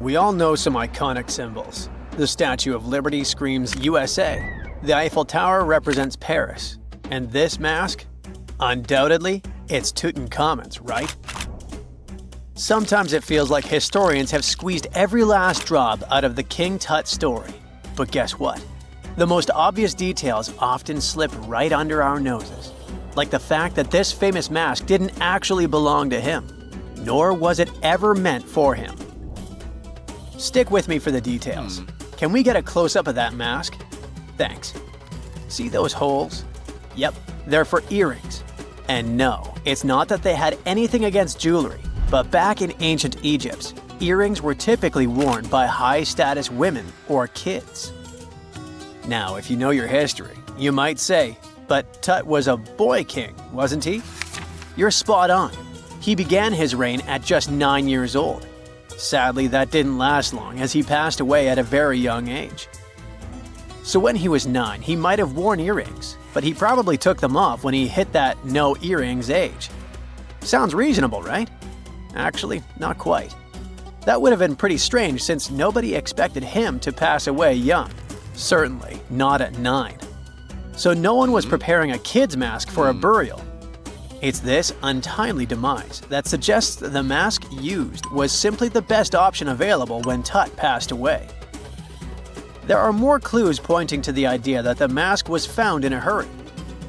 We all know some iconic symbols. The Statue of Liberty screams USA. The Eiffel Tower represents Paris. And this mask? Undoubtedly, it's Tutankhamun's, right? Sometimes it feels like historians have squeezed every last drop out of the King Tut story. But guess what? The most obvious details often slip right under our noses. Like the fact that this famous mask didn't actually belong to him, nor was it ever meant for him. Stick with me for the details. Can we get a close-up of that mask? Thanks. See those holes? Yep, they're for earrings. And no, it's not that they had anything against jewelry, but back in ancient Egypt, earrings were typically worn by high-status women or kids. Now, if you know your history, you might say, but Tut was a boy king, wasn't he? You're spot on. He began his reign at just 9 years old. Sadly, that didn't last long as he passed away at a very young age. So when he was 9, he might have worn earrings, but he probably took them off when he hit that no earrings age. Sounds reasonable, right? Actually, not quite. That would have been pretty strange since nobody expected him to pass away young. Certainly not at 9. So no one was preparing a kid's mask for a burial. It's this untimely demise that suggests that the mask used was simply the best option available when Tut passed away. There are more clues pointing to the idea that the mask was found in a hurry.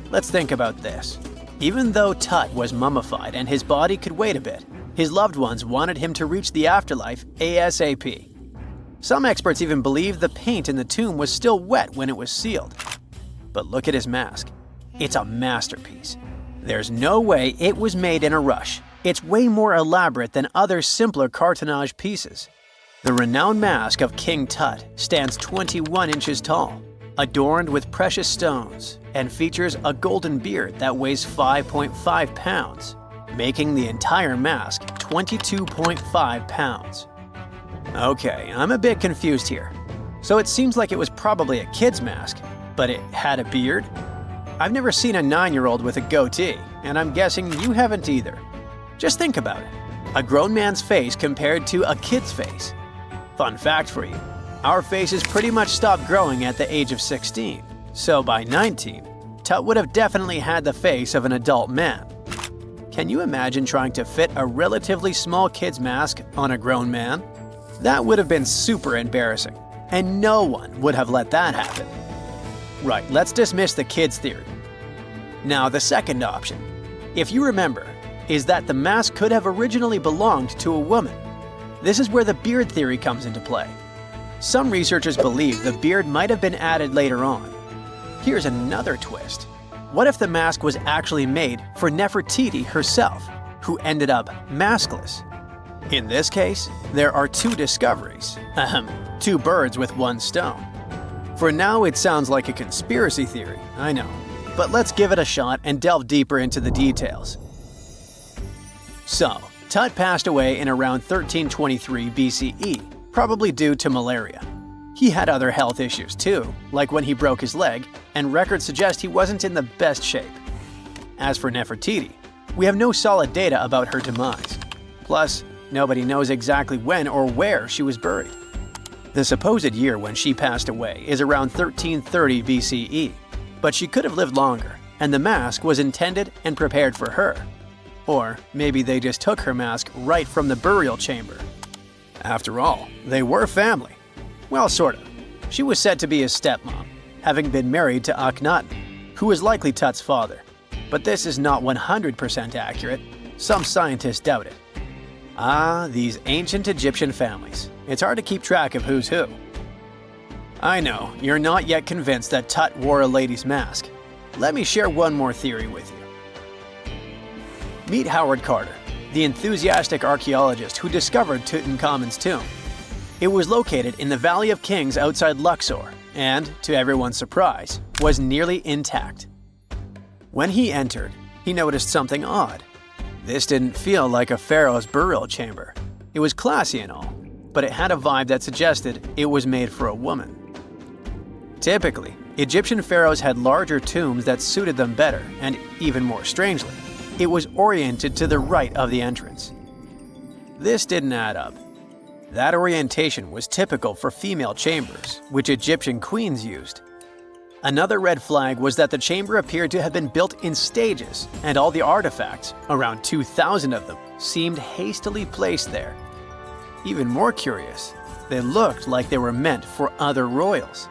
Let's think about this. Even though Tut was mummified and his body could wait a bit, his loved ones wanted him to reach the afterlife ASAP. Some experts even believe the paint in the tomb was still wet when it was sealed. But look at his mask. It's a masterpiece. There's no way it was made in a rush. It's way more elaborate than other simpler cartonnage pieces. The renowned mask of King Tut stands 21 inches tall, adorned with precious stones, and features a golden beard that weighs 5.5 pounds, making the entire mask 22.5 pounds. Okay, I'm a bit confused here. So it seems like it was probably a kid's mask, but it had a beard? I've never seen a 9-year-old with a goatee, and I'm guessing you haven't either. Just think about it. A grown man's face compared to a kid's face. Fun fact for you, our faces pretty much stopped growing at the age of 16, so by 19, Tut would have definitely had the face of an adult man. Can you imagine trying to fit a relatively small kid's mask on a grown man? That would have been super embarrassing, and no one would have let that happen. Right, let's dismiss the kids theory. Now, the second option, if you remember, is that the mask could have originally belonged to a woman. This is where the beard theory comes into play. Some researchers believe the beard might have been added later on. Here's another twist. What if the mask was actually made for Nefertiti herself, who ended up maskless? In this case, there are two discoveries. Two birds with one stone. For now, it sounds like a conspiracy theory, I know. But let's give it a shot and delve deeper into the details. So, Tut passed away in around 1323 BCE, probably due to malaria. He had other health issues too, like when he broke his leg, and records suggest he wasn't in the best shape. As for Nefertiti, we have no solid data about her demise. Plus, nobody knows exactly when or where she was buried. The supposed year when she passed away is around 1330 BCE, but she could have lived longer, and the mask was intended and prepared for her. Or maybe they just took her mask right from the burial chamber. After all, they were family. Well, sort of. She was said to be his stepmom, having been married to Akhenaten, who was likely Tut's father. But this is not 100% accurate. Some scientists doubt it. Ah, these ancient Egyptian families. It's hard to keep track of who's who. I know, you're not yet convinced that Tut wore a lady's mask. Let me share one more theory with you. Meet Howard Carter, the enthusiastic archaeologist who discovered Tutankhamun's tomb. It was located in the Valley of Kings outside Luxor, and, to everyone's surprise, was nearly intact. When he entered, he noticed something odd. This didn't feel like a pharaoh's burial chamber. It was classy and all, but it had a vibe that suggested it was made for a woman. Typically, Egyptian pharaohs had larger tombs that suited them better, and even more strangely, it was oriented to the right of the entrance. This didn't add up. That orientation was typical for female chambers, which Egyptian queens used. Another red flag was that the chamber appeared to have been built in stages, and all the artifacts, around 2,000 of them, seemed hastily placed there. Even more curious, they looked like they were meant for other royals.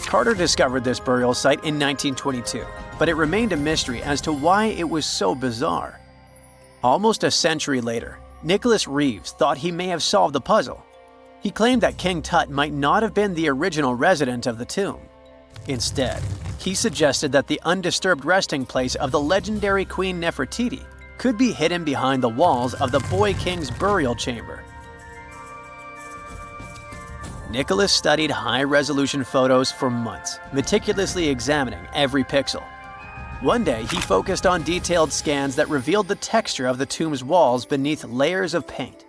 Carter discovered this burial site in 1922, but it remained a mystery as to why it was so bizarre. Almost a century later, Nicholas Reeves thought he may have solved the puzzle. He claimed that King Tut might not have been the original resident of the tomb. Instead, he suggested that the undisturbed resting place of the legendary Queen Nefertiti could be hidden behind the walls of the boy king's burial chamber. Nicholas studied high-resolution photos for months, meticulously examining every pixel. One day, he focused on detailed scans that revealed the texture of the tomb's walls beneath layers of paint.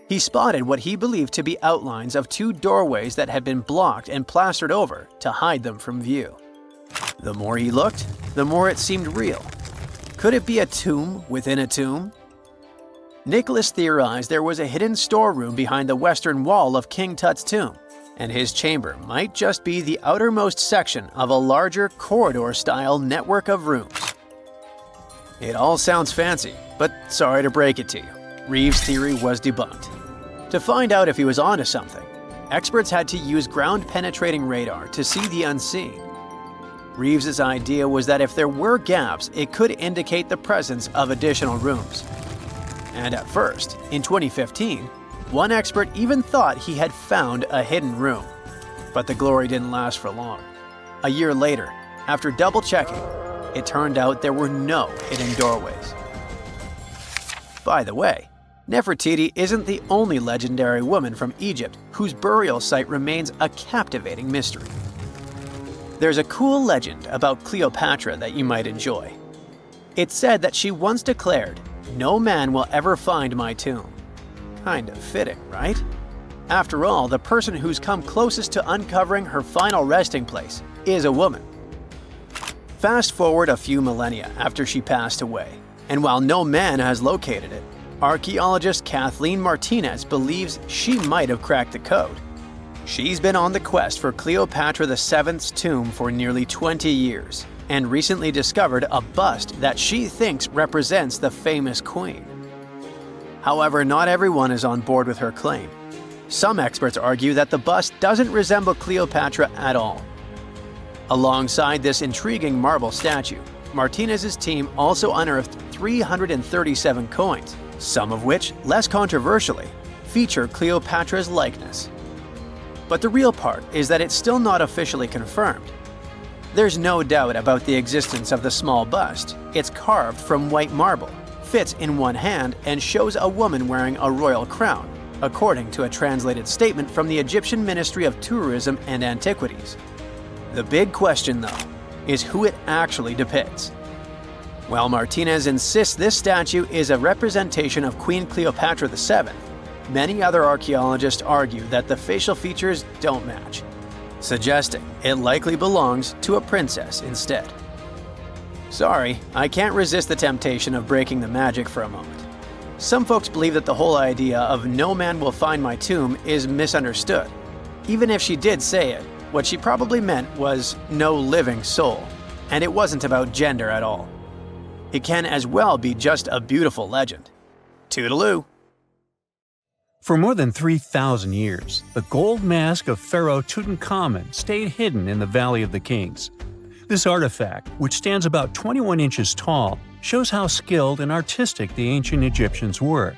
He spotted what he believed to be outlines of two doorways that had been blocked and plastered over to hide them from view. The more he looked, the more it seemed real. Could it be a tomb within a tomb? Nicholas theorized there was a hidden storeroom behind the western wall of King Tut's tomb, and his chamber might just be the outermost section of a larger corridor-style network of rooms. It all sounds fancy, but sorry to break it to you, Reeves' theory was debunked. To find out if he was onto something, experts had to use ground-penetrating radar to see the unseen. Reeves' idea was that if there were gaps, it could indicate the presence of additional rooms. And at first, in 2015, one expert even thought he had found a hidden room. But the glory didn't last for long. A year later, after double-checking, it turned out there were no hidden doorways. By the way, Nefertiti isn't the only legendary woman from Egypt whose burial site remains a captivating mystery. There's a cool legend about Cleopatra that you might enjoy. It's said that she once declared, "No man will ever find my tomb." Kind of fitting, right? After all, the person who's come closest to uncovering her final resting place is a woman. Fast forward a few millennia after she passed away, and while no man has located it, archaeologist Kathleen Martinez believes she might have cracked the code. She's been on the quest for Cleopatra VII's tomb for nearly 20 years, and recently discovered a bust that she thinks represents the famous queen. However, not everyone is on board with her claim. Some experts argue that the bust doesn't resemble Cleopatra at all. Alongside this intriguing marble statue, Martinez's team also unearthed 337 coins, some of which, less controversially, feature Cleopatra's likeness. But the real part is that it's still not officially confirmed. There's no doubt about the existence of the small bust. It's carved from white marble, fits in one hand, and shows a woman wearing a royal crown, according to a translated statement from the Egyptian Ministry of Tourism and Antiquities. The big question, though, is who it actually depicts. While Martinez insists this statue is a representation of Queen Cleopatra VII, many other archaeologists argue that the facial features don't match, suggesting it likely belongs to a princess instead. Sorry, I can't resist the temptation of breaking the magic for a moment. Some folks believe that the whole idea of "no man will find my tomb" is misunderstood. Even if she did say it, what she probably meant was "no living soul," and it wasn't about gender at all. It can as well be just a beautiful legend. Toodaloo! For more than 3,000 years, the gold mask of Pharaoh Tutankhamun stayed hidden in the Valley of the Kings. This artifact, which stands about 21 inches tall, shows how skilled and artistic the ancient Egyptians were.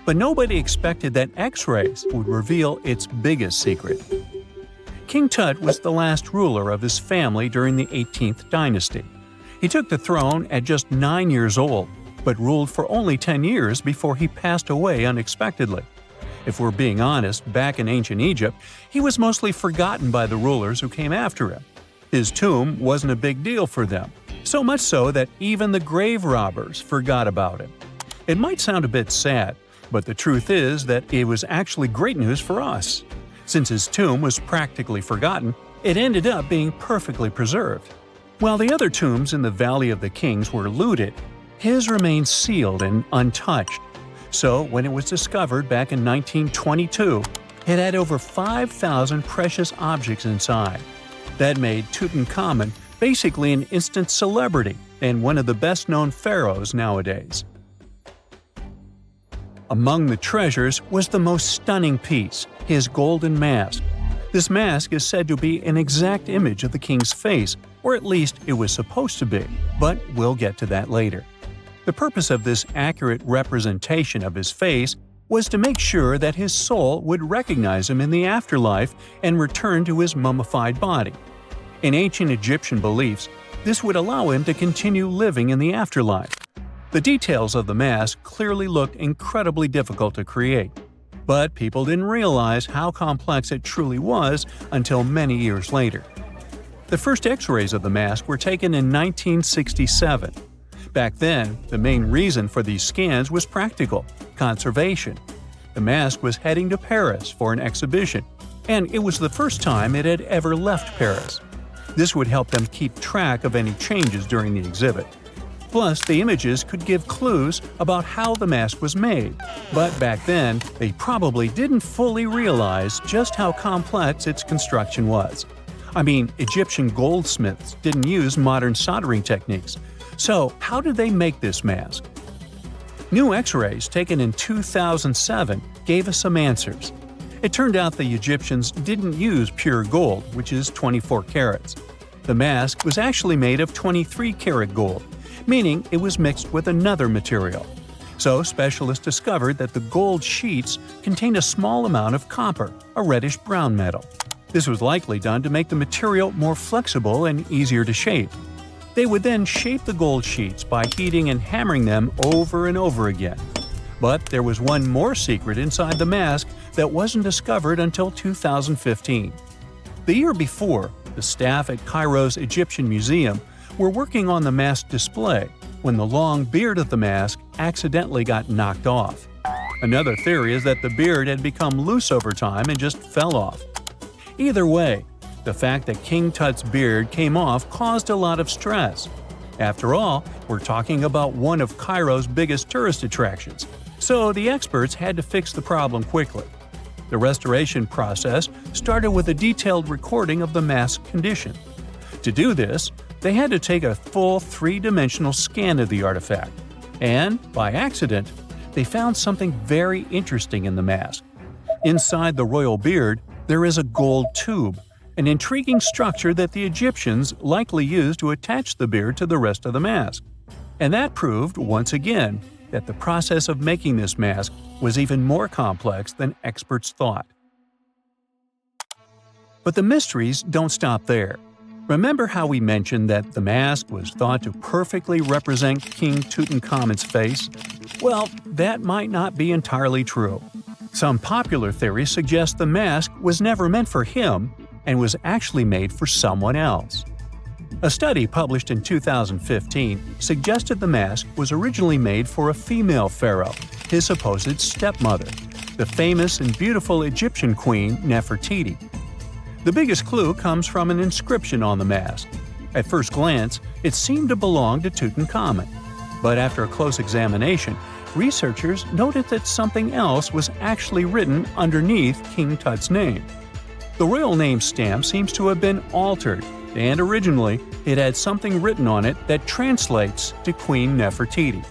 But nobody expected that X-rays would reveal its biggest secret. King Tut was the last ruler of his family during the 18th dynasty. He took the throne at just 9 years old, but ruled for only 10 years before he passed away unexpectedly. If we're being honest, back in ancient Egypt, he was mostly forgotten by the rulers who came after him. His tomb wasn't a big deal for them, so much so that even the grave robbers forgot about him. It might sound a bit sad, but the truth is that it was actually great news for us. Since his tomb was practically forgotten, it ended up being perfectly preserved. While the other tombs in the Valley of the Kings were looted, his remained sealed and untouched. So, when it was discovered back in 1922, it had over 5,000 precious objects inside. That made Tutankhamun basically an instant celebrity and one of the best-known pharaohs nowadays. Among the treasures was the most stunning piece, his golden mask. This mask is said to be an exact image of the king's face, or at least it was supposed to be, but we'll get to that later. The purpose of this accurate representation of his face was to make sure that his soul would recognize him in the afterlife and return to his mummified body. In ancient Egyptian beliefs, this would allow him to continue living in the afterlife. The details of the mask clearly looked incredibly difficult to create, but people didn't realize how complex it truly was until many years later. The first X-rays of the mask were taken in 1967. Back then, the main reason for these scans was practical – conservation. The mask was heading to Paris for an exhibition, and it was the first time it had ever left Paris. This would help them keep track of any changes during the exhibit. Plus, the images could give clues about how the mask was made. But back then, they probably didn't fully realize just how complex its construction was. I mean, Egyptian goldsmiths didn't use modern soldering techniques. So, how did they make this mask? New X-rays taken in 2007 gave us some answers. It turned out the Egyptians didn't use pure gold, which is 24 carats. The mask was actually made of 23-karat gold, meaning it was mixed with another material. So specialists discovered that the gold sheets contained a small amount of copper, a reddish-brown metal. This was likely done to make the material more flexible and easier to shape. They would then shape the gold sheets by heating and hammering them over and over again. But there was one more secret inside the mask that wasn't discovered until 2015. The year before, the staff at Cairo's Egyptian Museum were working on the mask display when the long beard of the mask accidentally got knocked off. Another theory is that the beard had become loose over time and just fell off. Either way, the fact that King Tut's beard came off caused a lot of stress. After all, we're talking about one of Cairo's biggest tourist attractions, so the experts had to fix the problem quickly. The restoration process started with a detailed recording of the mask's condition. To do this, they had to take a full three-dimensional scan of the artifact. And, by accident, they found something very interesting in the mask. Inside the royal beard, there is a gold tube, an intriguing structure that the Egyptians likely used to attach the beard to the rest of the mask. And that proved, once again, that the process of making this mask was even more complex than experts thought. But the mysteries don't stop there. Remember how we mentioned that the mask was thought to perfectly represent King Tutankhamun's face? Well, that might not be entirely true. Some popular theories suggest the mask was never meant for him and was actually made for someone else. A study published in 2015 suggested the mask was originally made for a female pharaoh, his supposed stepmother, the famous and beautiful Egyptian queen Nefertiti. The biggest clue comes from an inscription on the mask. At first glance, it seemed to belong to Tutankhamun. But after a close examination, researchers noted that something else was actually written underneath King Tut's name. The royal name stamp seems to have been altered, and originally it had something written on it that translates to Queen Nefertiti.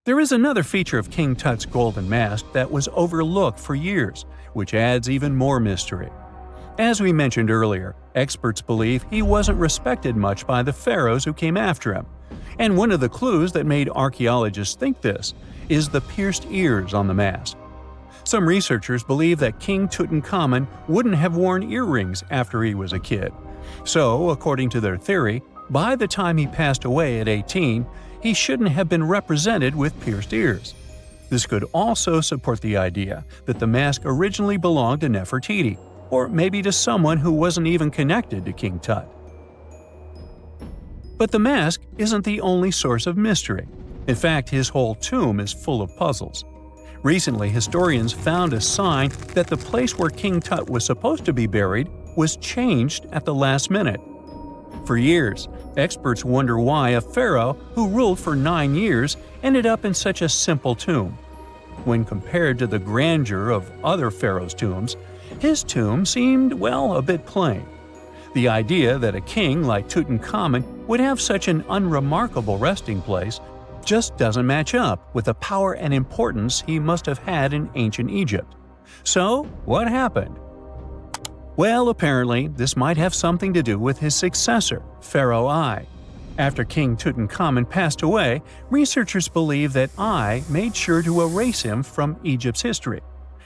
There is another feature of King Tut's golden mask that was overlooked for years, which adds even more mystery. As we mentioned earlier, experts believe he wasn't respected much by the pharaohs who came after him. And one of the clues that made archaeologists think this is the pierced ears on the mask. Some researchers believe that King Tutankhamun wouldn't have worn earrings after he was a kid. So, according to their theory, by the time he passed away at 18, he shouldn't have been represented with pierced ears. This could also support the idea that the mask originally belonged to Nefertiti, or maybe to someone who wasn't even connected to King Tut. But the mask isn't the only source of mystery. In fact, his whole tomb is full of puzzles. Recently, historians found a sign that the place where King Tut was supposed to be buried was changed at the last minute. For years, experts wonder why a pharaoh who ruled for 9 years ended up in such a simple tomb. When compared to the grandeur of other pharaohs' tombs, his tomb seemed, well, a bit plain. The idea that a king like Tutankhamun would have such an unremarkable resting place just doesn't match up with the power and importance he must have had in ancient Egypt. So, what happened? Well, apparently, this might have something to do with his successor, Pharaoh I. After King Tutankhamun passed away, researchers believe that I made sure to erase him from Egypt's history.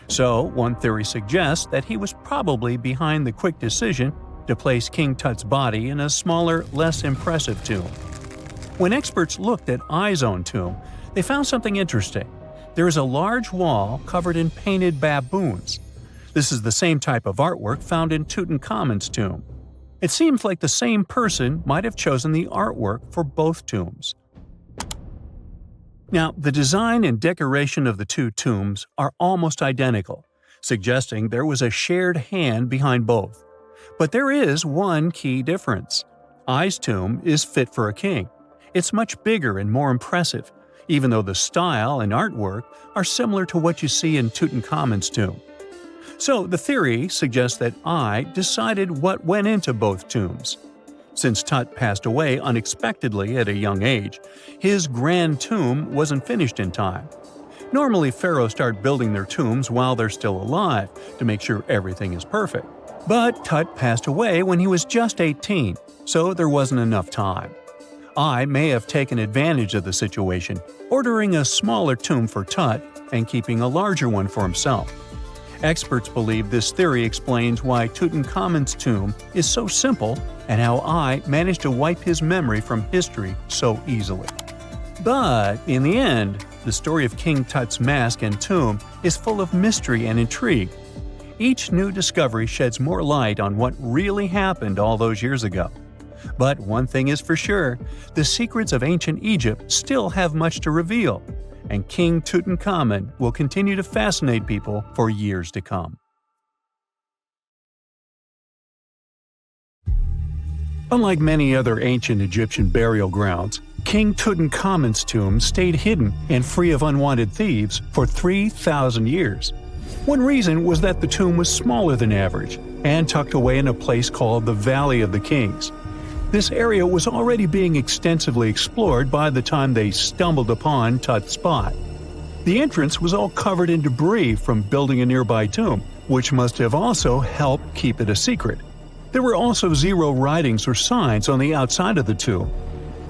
So, one theory suggests that he was probably behind the quick decision to place King Tut's body in a smaller, less impressive tomb. When experts looked at I's own tomb, they found something interesting. There is a large wall covered in painted baboons. This is the same type of artwork found in Tutankhamun's tomb. It seems like the same person might have chosen the artwork for both tombs. Now, the design and decoration of the two tombs are almost identical, suggesting there was a shared hand behind both. But there is one key difference. I's tomb is fit for a king. It's much bigger and more impressive, even though the style and artwork are similar to what you see in Tutankhamun's tomb. So the theory suggests that I decided what went into both tombs. Since Tut passed away unexpectedly at a young age, his grand tomb wasn't finished in time. Normally, pharaohs start building their tombs while they're still alive to make sure everything is perfect. But Tut passed away when he was just 18, so there wasn't enough time. I may have taken advantage of the situation, ordering a smaller tomb for Tut and keeping a larger one for himself. Experts believe this theory explains why Tutankhamun's tomb is so simple and how I managed to wipe his memory from history so easily. But in the end, the story of King Tut's mask and tomb is full of mystery and intrigue. Each new discovery sheds more light on what really happened all those years ago. But one thing is for sure, the secrets of ancient Egypt still have much to reveal, and King Tutankhamun will continue to fascinate people for years to come. Unlike many other ancient Egyptian burial grounds, King Tutankhamun's tomb stayed hidden and free of unwanted thieves for 3,000 years. One reason was that the tomb was smaller than average and tucked away in a place called the Valley of the Kings. This area was already being extensively explored by the time they stumbled upon Tut's spot. The entrance was all covered in debris from building a nearby tomb, which must have also helped keep it a secret. There were also zero writings or signs on the outside of the tomb.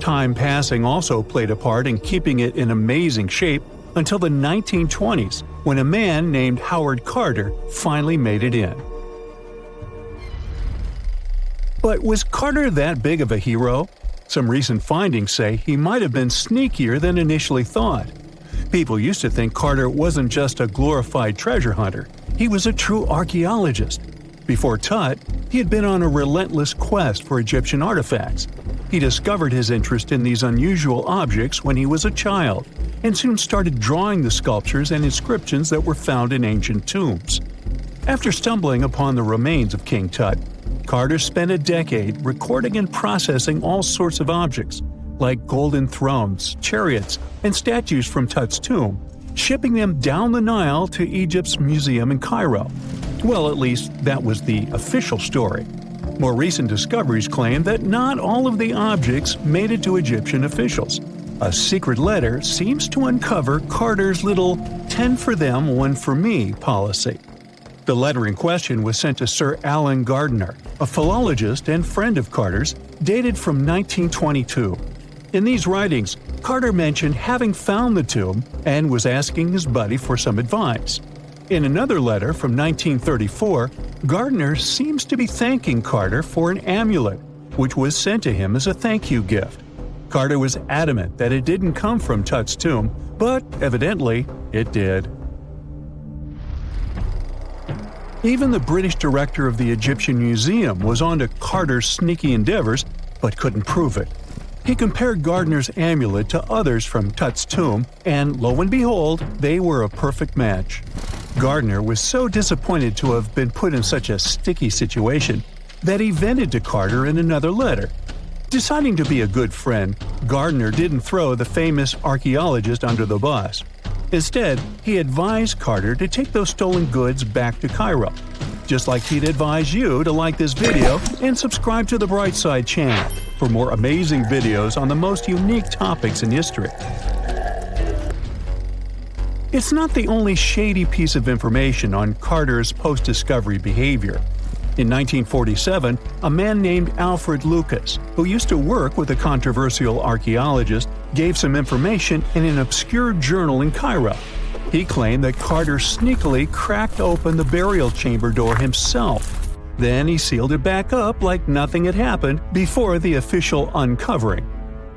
Time passing also played a part in keeping it in amazing shape until the 1920s, when a man named Howard Carter finally made it in. But was Carter that big of a hero? Some recent findings say he might have been sneakier than initially thought. People used to think Carter wasn't just a glorified treasure hunter, he was a true archaeologist. Before Tut, he had been on a relentless quest for Egyptian artifacts. He discovered his interest in these unusual objects when he was a child, and soon started drawing the sculptures and inscriptions that were found in ancient tombs. After stumbling upon the remains of King Tut, Carter spent a decade recording and processing all sorts of objects, like golden thrones, chariots, and statues from Tut's tomb, shipping them down the Nile to Egypt's museum in Cairo. Well, at least that was the official story. More recent discoveries claim that not all of the objects made it to Egyptian officials. A secret letter seems to uncover Carter's little 10 for them, 1 for me policy. The letter in question was sent to Sir Alan Gardiner, a philologist and friend of Carter's, dated from 1922. In these writings, Carter mentioned having found the tomb and was asking his buddy for some advice. In another letter from 1934, Gardiner seems to be thanking Carter for an amulet, which was sent to him as a thank you gift. Carter was adamant that it didn't come from Tut's tomb, but evidently it did. Even the British director of the Egyptian Museum was onto Carter's sneaky endeavors, but couldn't prove it. He compared Gardiner's amulet to others from Tut's tomb, and lo and behold, they were a perfect match. Gardiner was so disappointed to have been put in such a sticky situation that he vented to Carter in another letter. Deciding to be a good friend, Gardner didn't throw the famous archaeologist under the bus. Instead, he advised Carter to take those stolen goods back to Cairo. Just like he'd advise you to like this video and subscribe to the Brightside channel for more amazing videos on the most unique topics in history. It's not the only shady piece of information on Carter's post-discovery behavior. In 1947, a man named Alfred Lucas, who used to work with a controversial archaeologist, gave some information in an obscure journal in Cairo. He claimed that Carter sneakily cracked open the burial chamber door himself. Then he sealed it back up like nothing had happened before the official uncovering.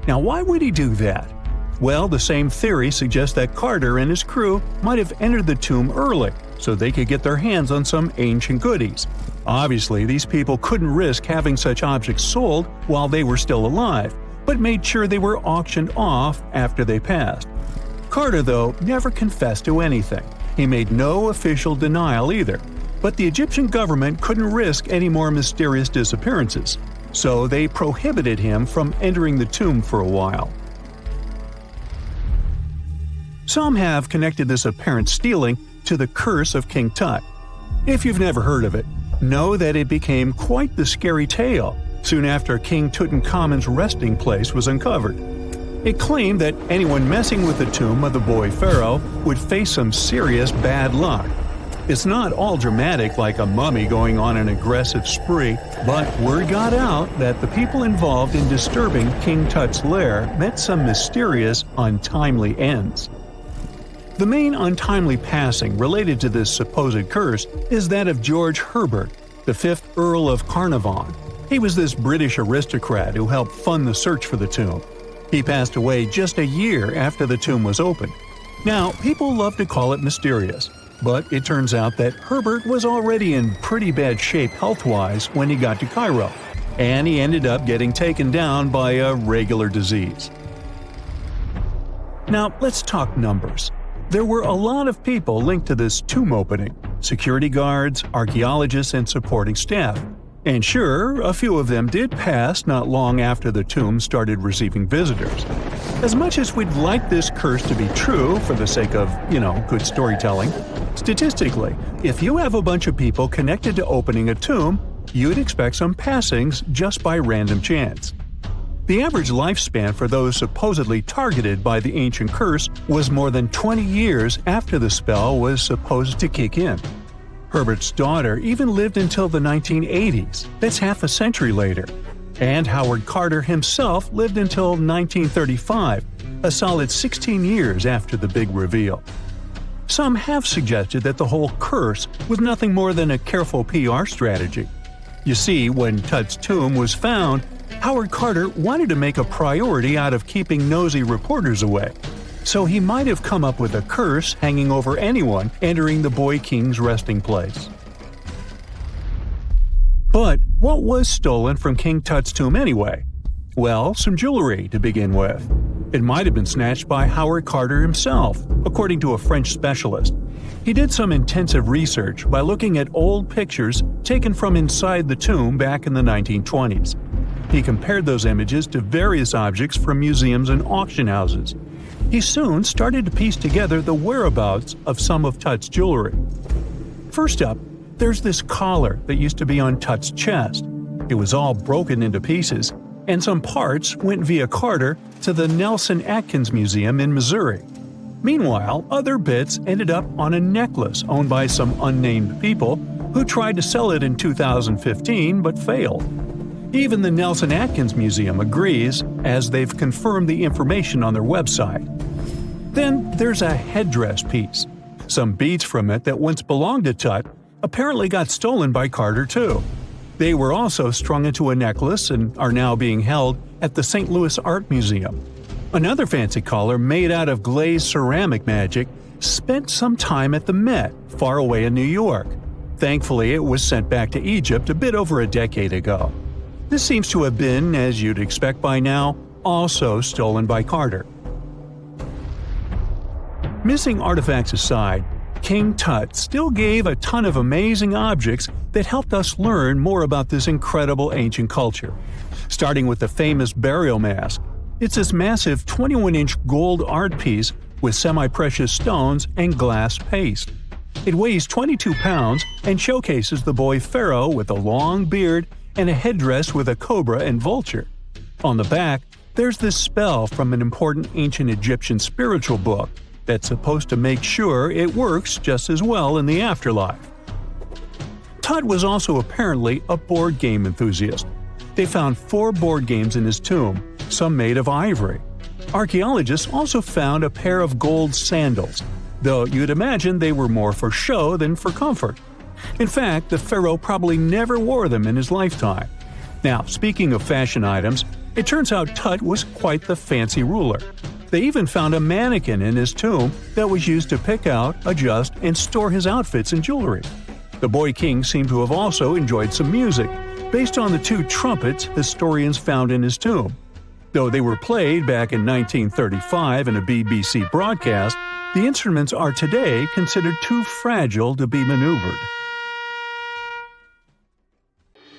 Now, why would he do that? Well, the same theory suggests that Carter and his crew might have entered the tomb early so they could get their hands on some ancient goodies. Obviously, these people couldn't risk having such objects sold while they were still alive, but made sure they were auctioned off after they passed. Carter, though, never confessed to anything. He made no official denial either. But the Egyptian government couldn't risk any more mysterious disappearances, so they prohibited him from entering the tomb for a while. Some have connected this apparent stealing to the curse of King Tut. If you've never heard of it, know that it became quite the scary tale soon after King Tutankhamun's resting place was uncovered. It claimed that anyone messing with the tomb of the boy pharaoh would face some serious bad luck. It's not all dramatic like a mummy going on an aggressive spree, but word got out that the people involved in disturbing King Tut's lair met some mysterious, untimely ends. The main untimely passing related to this supposed curse is that of George Herbert, the 5th Earl of Carnarvon. He was this British aristocrat who helped fund the search for the tomb. He passed away just a year after the tomb was opened. Now, people love to call it mysterious, but it turns out that Herbert was already in pretty bad shape health-wise when he got to Cairo, and he ended up getting taken down by a regular disease. Now, let's talk numbers. There were a lot of people linked to this tomb opening – security guards, archaeologists, and supporting staff. And sure, a few of them did pass not long after the tomb started receiving visitors. As much as we'd like this curse to be true for the sake of, good storytelling, statistically, if you have a bunch of people connected to opening a tomb, you'd expect some passings just by random chance. The average lifespan for those supposedly targeted by the ancient curse was more than 20 years after the spell was supposed to kick in. Herbert's daughter even lived until the 1980s, that's half a century later. And Howard Carter himself lived until 1935, a solid 16 years after the big reveal. Some have suggested that the whole curse was nothing more than a careful PR strategy. You see, when Tut's tomb was found, Howard Carter wanted to make a priority out of keeping nosy reporters away. So he might have come up with a curse hanging over anyone entering the boy king's resting place. But what was stolen from King Tut's tomb anyway? Well, some jewelry to begin with. It might have been snatched by Howard Carter himself, according to a French specialist. He did some intensive research by looking at old pictures taken from inside the tomb back in the 1920s. He compared those images to various objects from museums and auction houses. He soon started to piece together the whereabouts of some of Tut's jewelry. First up, there's this collar that used to be on Tut's chest. It was all broken into pieces, and some parts went via Carter to the Nelson Atkins Museum in Missouri. Meanwhile, other bits ended up on a necklace owned by some unnamed people who tried to sell it in 2015 but failed. Even the Nelson Atkins Museum agrees, as they've confirmed the information on their website. Then there's a headdress piece. Some beads from it that once belonged to Tut apparently got stolen by Carter too. They were also strung into a necklace and are now being held at the St. Louis Art Museum. Another fancy collar made out of glazed ceramic magic spent some time at the Met, far away in New York. Thankfully, it was sent back to Egypt a bit over a decade ago. This seems to have been, as you'd expect by now, also stolen by Carter. Missing artifacts aside, King Tut still gave a ton of amazing objects that helped us learn more about this incredible ancient culture. starting with the famous burial mask. It's this massive 21-inch gold art piece with semi-precious stones and glass paste. It weighs 22 pounds and showcases the boy pharaoh with a long beard and a headdress with a cobra and vulture. On the back, there's this spell from an important ancient Egyptian spiritual book that's supposed to make sure it works just as well in the afterlife. Tut was also apparently a board game enthusiast. They found 4 board games in his tomb, some made of ivory. Archaeologists also found a pair of gold sandals, though you'd imagine they were more for show than for comfort. In fact, the pharaoh probably never wore them in his lifetime. Now, speaking of fashion items, it turns out Tut was quite the fancy ruler. They even found a mannequin in his tomb that was used to pick out, adjust, and store his outfits and jewelry. The boy king seemed to have also enjoyed some music, based on the 2 trumpets historians found in his tomb. Though they were played back in 1935 in a BBC broadcast, the instruments are today considered too fragile to be maneuvered.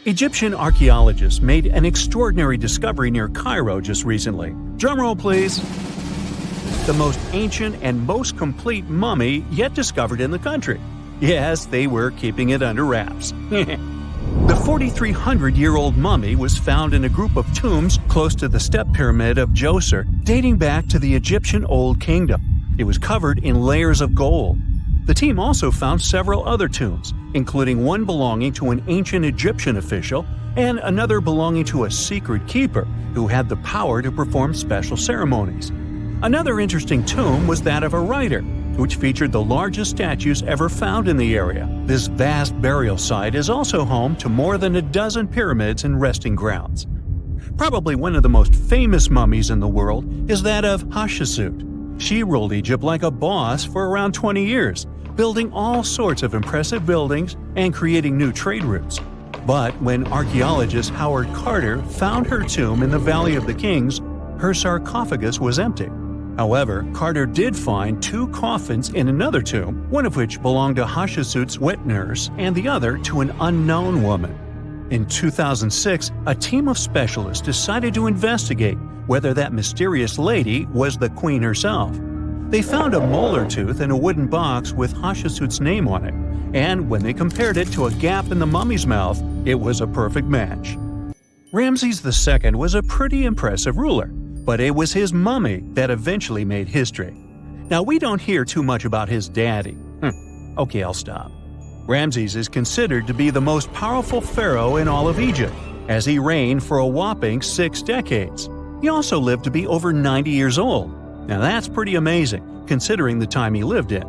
Egyptian archaeologists made an extraordinary discovery near Cairo just recently. Drumroll, please. The most ancient and most complete mummy yet discovered in the country. Yes, they were keeping it under wraps. The 4,300-year-old mummy was found in a group of tombs close to the Step Pyramid of Djoser, dating back to the Egyptian Old Kingdom. It was covered in layers of gold. The team also found several other tombs, including one belonging to an ancient Egyptian official and another belonging to a secret keeper who had the power to perform special ceremonies. Another interesting tomb was that of a writer, which featured the largest statues ever found in the area. This vast burial site is also home to more than a dozen pyramids and resting grounds. Probably one of the most famous mummies in the world is that of Hatshepsut. She ruled Egypt like a boss for around 20 years, building all sorts of impressive buildings and creating new trade routes. But when archaeologist Howard Carter found her tomb in the Valley of the Kings, her sarcophagus was empty. However, Carter did find 2 coffins in another tomb, one of which belonged to Hatshepsut's wet nurse and the other to an unknown woman. In 2006, a team of specialists decided to investigate whether that mysterious lady was the queen herself. They found a molar tooth in a wooden box with Hatshepsut's name on it, and when they compared it to a gap in the mummy's mouth, it was a perfect match. Ramses II was a pretty impressive ruler, but it was his mummy that eventually made history. Now, we don't hear too much about his daddy. Okay, I'll stop. Ramses is considered to be the most powerful pharaoh in all of Egypt, as he reigned for a whopping 6 decades. He also lived to be over 90 years old. Now that's pretty amazing, considering the time he lived in.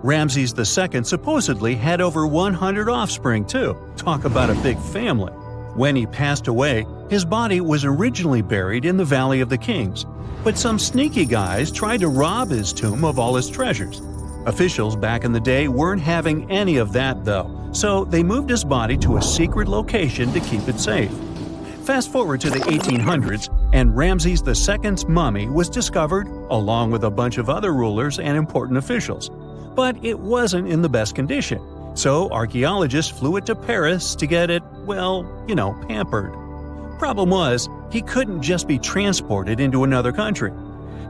Ramses II supposedly had over 100 offspring too. Talk about a big family. When he passed away, his body was originally buried in the Valley of the Kings, but some sneaky guys tried to rob his tomb of all his treasures. Officials back in the day weren't having any of that though, so they moved his body to a secret location to keep it safe. Fast forward to the 1800s, and Ramses II's mummy was discovered along with a bunch of other rulers and important officials. But it wasn't in the best condition, so archaeologists flew it to Paris to get it, pampered. Problem was, he couldn't just be transported into another country.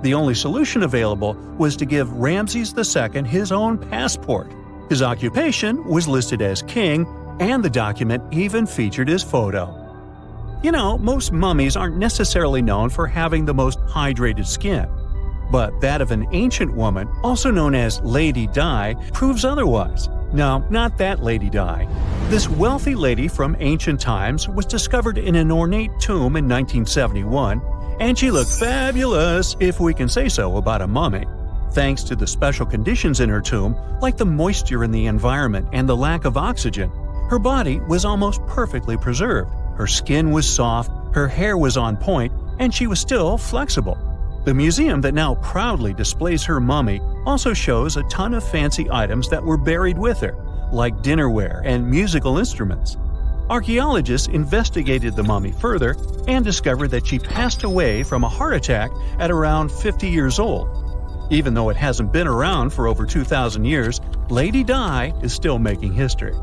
The only solution available was to give Ramses II his own passport. His occupation was listed as king, and the document even featured his photo. Most mummies aren't necessarily known for having the most hydrated skin. But that of an ancient woman, also known as Lady Di, proves otherwise. No, not that Lady Di. This wealthy lady from ancient times was discovered in an ornate tomb in 1971, and she looked fabulous, if we can say so about a mummy. Thanks to the special conditions in her tomb, like the moisture in the environment and the lack of oxygen, her body was almost perfectly preserved. Her skin was soft, her hair was on point, and she was still flexible. The museum that now proudly displays her mummy also shows a ton of fancy items that were buried with her, like dinnerware and musical instruments. Archaeologists investigated the mummy further and discovered that she passed away from a heart attack at around 50 years old. Even though it hasn't been around for over 2,000 years, Lady Di is still making history.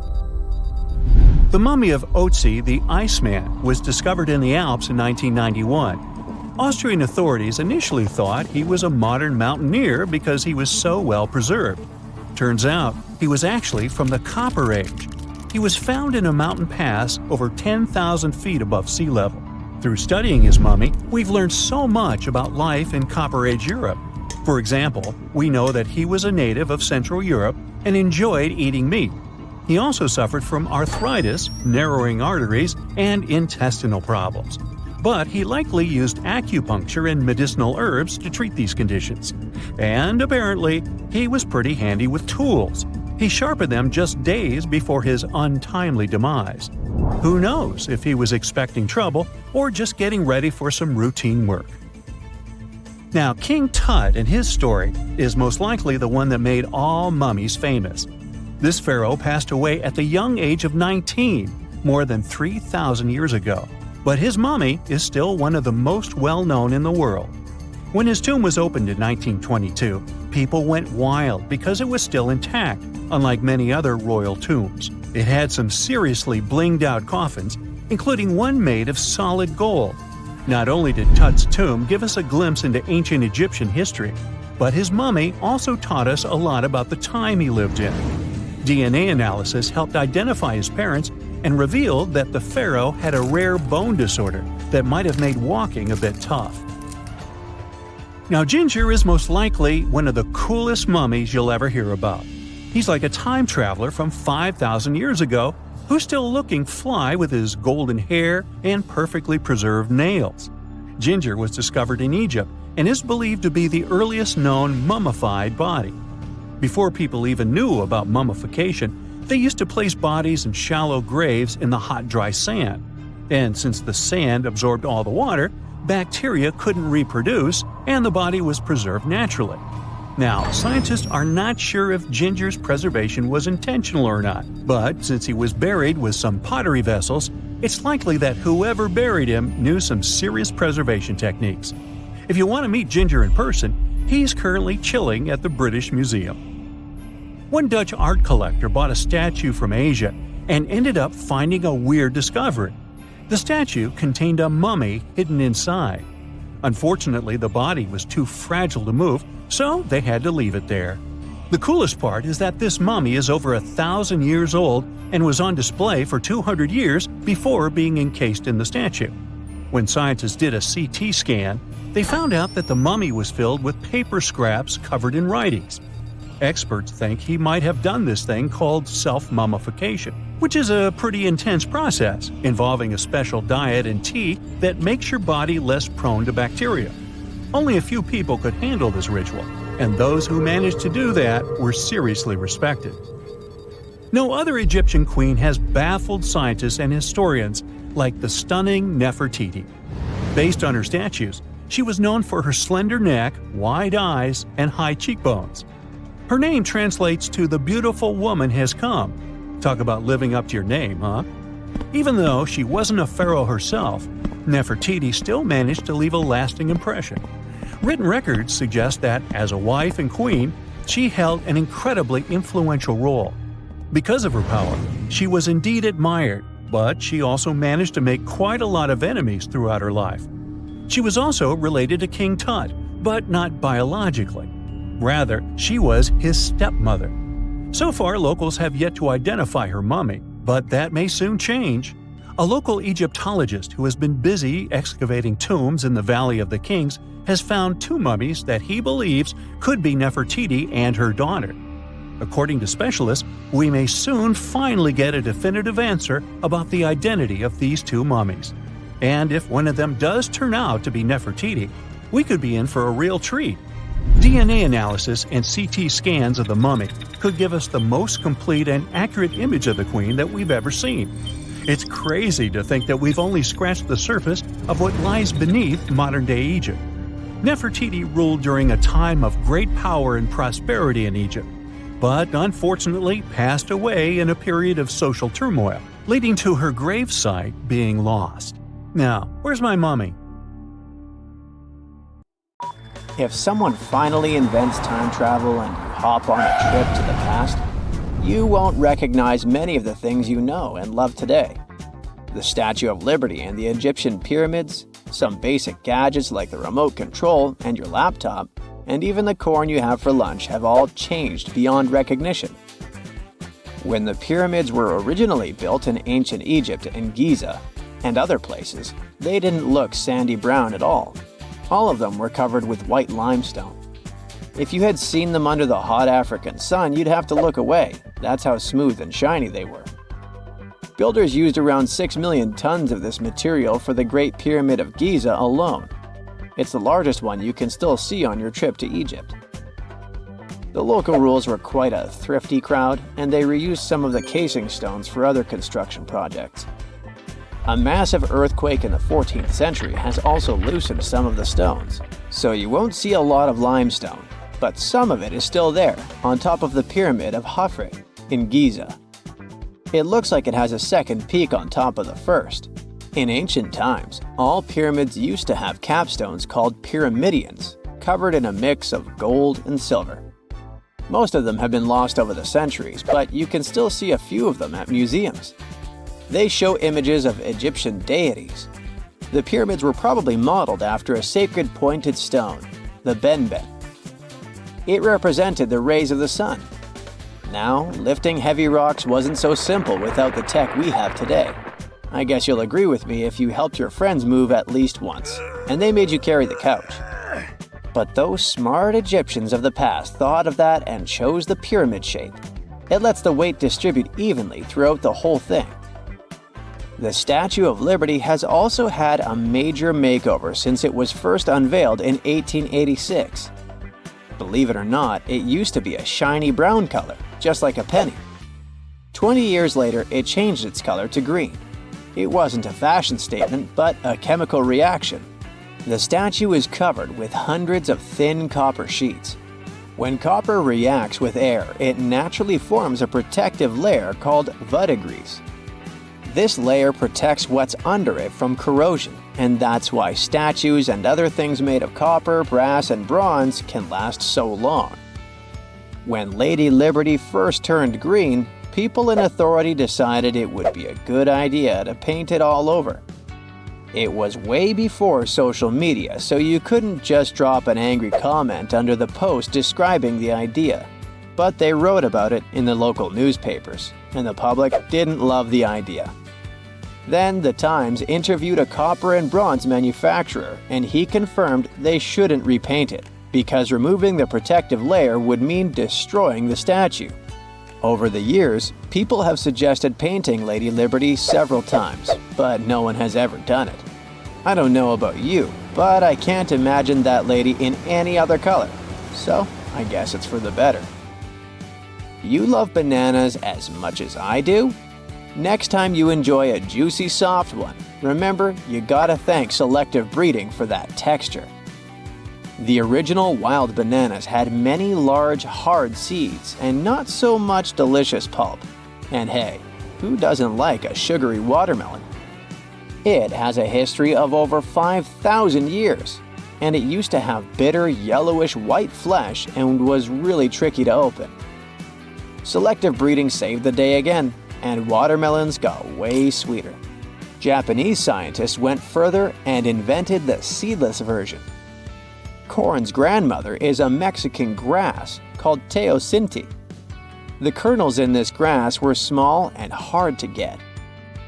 The mummy of Otzi the Iceman was discovered in the Alps in 1991. Austrian authorities initially thought he was a modern mountaineer because he was so well preserved. Turns out, he was actually from the Copper Age. He was found in a mountain pass over 10,000 feet above sea level. Through studying his mummy, we've learned so much about life in Copper Age Europe. For example, we know that he was a native of Central Europe and enjoyed eating meat. He also suffered from arthritis, narrowing arteries, and intestinal problems. But he likely used acupuncture and medicinal herbs to treat these conditions. And apparently, he was pretty handy with tools. He sharpened them just days before his untimely demise. Who knows if he was expecting trouble or just getting ready for some routine work. Now, King Tut and his story is most likely the one that made all mummies famous. This pharaoh passed away at the young age of 19, more than 3,000 years ago. But his mummy is still one of the most well-known in the world. When his tomb was opened in 1922, people went wild because it was still intact, unlike many other royal tombs. It had some seriously blinged-out coffins, including one made of solid gold. Not only did Tut's tomb give us a glimpse into ancient Egyptian history, but his mummy also taught us a lot about the time he lived in. DNA analysis helped identify his parents and revealed that the pharaoh had a rare bone disorder that might have made walking a bit tough. Now, Ginger is most likely one of the coolest mummies you'll ever hear about. He's like a time traveler from 5,000 years ago who's still looking fly with his golden hair and perfectly preserved nails. Ginger was discovered in Egypt and is believed to be the earliest known mummified body. Before people even knew about mummification, they used to place bodies in shallow graves in the hot, dry sand. And since the sand absorbed all the water, bacteria couldn't reproduce and the body was preserved naturally. Now, scientists are not sure if Ginger's preservation was intentional or not, but since he was buried with some pottery vessels, it's likely that whoever buried him knew some serious preservation techniques. If you want to meet Ginger in person, he's currently chilling at the British Museum. One Dutch art collector bought a statue from Asia and ended up finding a weird discovery. The statue contained a mummy hidden inside. Unfortunately, the body was too fragile to move, so they had to leave it there. The coolest part is that this mummy is over 1,000 years old and was on display for 200 years before being encased in the statue. When scientists did a CT scan, they found out that the mummy was filled with paper scraps covered in writings. Experts think he might have done this thing called self-mummification, which is a pretty intense process involving a special diet and tea that makes your body less prone to bacteria. Only a few people could handle this ritual, and those who managed to do that were seriously respected. No other Egyptian queen has baffled scientists and historians like the stunning Nefertiti. Based on her statues, she was known for her slender neck, wide eyes, and high cheekbones. Her name translates to "the beautiful woman has come." Talk about living up to your name, huh? Even though she wasn't a pharaoh herself, Nefertiti still managed to leave a lasting impression. Written records suggest that, as a wife and queen, she held an incredibly influential role. Because of her power, she was indeed admired, but she also managed to make quite a lot of enemies throughout her life. She was also related to King Tut, but not biologically. Rather, she was his stepmother. So far, locals have yet to identify her mummy, but that may soon change. A local Egyptologist who has been busy excavating tombs in the Valley of the Kings has found two mummies that he believes could be Nefertiti and her daughter. According to specialists, we may soon finally get a definitive answer about the identity of these two mummies. And if one of them does turn out to be Nefertiti, we could be in for a real treat. DNA analysis and CT scans of the mummy could give us the most complete and accurate image of the queen that we've ever seen. It's crazy to think that we've only scratched the surface of what lies beneath modern-day Egypt. Nefertiti ruled during a time of great power and prosperity in Egypt, but unfortunately passed away in a period of social turmoil, leading to her gravesite being lost. Now, where's my mummy? If someone finally invents time travel and you hop on a trip to the past, you won't recognize many of the things you know and love today. The Statue of Liberty and the Egyptian pyramids, some basic gadgets like the remote control and your laptop, and even the corn you have for lunch have all changed beyond recognition. When the pyramids were originally built in ancient Egypt and Giza and other places, they didn't look sandy brown at all. All of them were covered with white limestone. If you had seen them under the hot African sun, you'd have to look away. That's how smooth and shiny they were. Builders used around 6 million tons of this material for the Great Pyramid of Giza alone. It's the largest one you can still see on your trip to Egypt. The local rules were quite a thrifty crowd, and they reused some of the casing stones for other construction projects. A massive earthquake in the 14th century has also loosened some of the stones, so you won't see a lot of limestone, but some of it is still there, on top of the Pyramid of Khafre in Giza. It looks like it has a second peak on top of the first. In ancient times, all pyramids used to have capstones called pyramidions, covered in a mix of gold and silver. Most of them have been lost over the centuries, but you can still see a few of them at museums. They show images of Egyptian deities. The pyramids were probably modeled after a sacred pointed stone, the benben. It represented the rays of the sun. Now, lifting heavy rocks wasn't so simple without the tech we have today. I guess you'll agree with me if you helped your friends move at least once, and they made you carry the couch. But those smart Egyptians of the past thought of that and chose the pyramid shape. It lets the weight distribute evenly throughout the whole thing. The Statue of Liberty has also had a major makeover since it was first unveiled in 1886. Believe it or not, it used to be a shiny brown color, just like a penny. 20 years later, it changed its color to green. It wasn't a fashion statement, but a chemical reaction. The statue is covered with hundreds of thin copper sheets. When copper reacts with air, it naturally forms a protective layer called verdigris. This layer protects what's under it from corrosion, and that's why statues and other things made of copper, brass, and bronze can last so long. When Lady Liberty first turned green, people in authority decided it would be a good idea to paint it all over. It was way before social media, so you couldn't just drop an angry comment under the post describing the idea. But they wrote about it in the local newspapers, and the public didn't love the idea. Then the Times interviewed a copper and bronze manufacturer, and he confirmed they shouldn't repaint it, because removing the protective layer would mean destroying the statue. Over the years, people have suggested painting Lady Liberty several times, but no one has ever done it. I don't know about you, but I can't imagine that lady in any other color, so I guess it's for the better. You love bananas as much as I do? Next time you enjoy a juicy soft one, remember you gotta thank selective breeding for that texture. The original wild bananas had many large, hard seeds and not so much delicious pulp. And hey, who doesn't like a sugary watermelon? It has a history of over 5,000 years, and it used to have bitter, yellowish white flesh and was really tricky to open. Selective breeding saved the day again, and watermelons got way sweeter. Japanese scientists went further and invented the seedless version. Corn's grandmother is a Mexican grass called teosinte. The kernels in this grass were small and hard to get.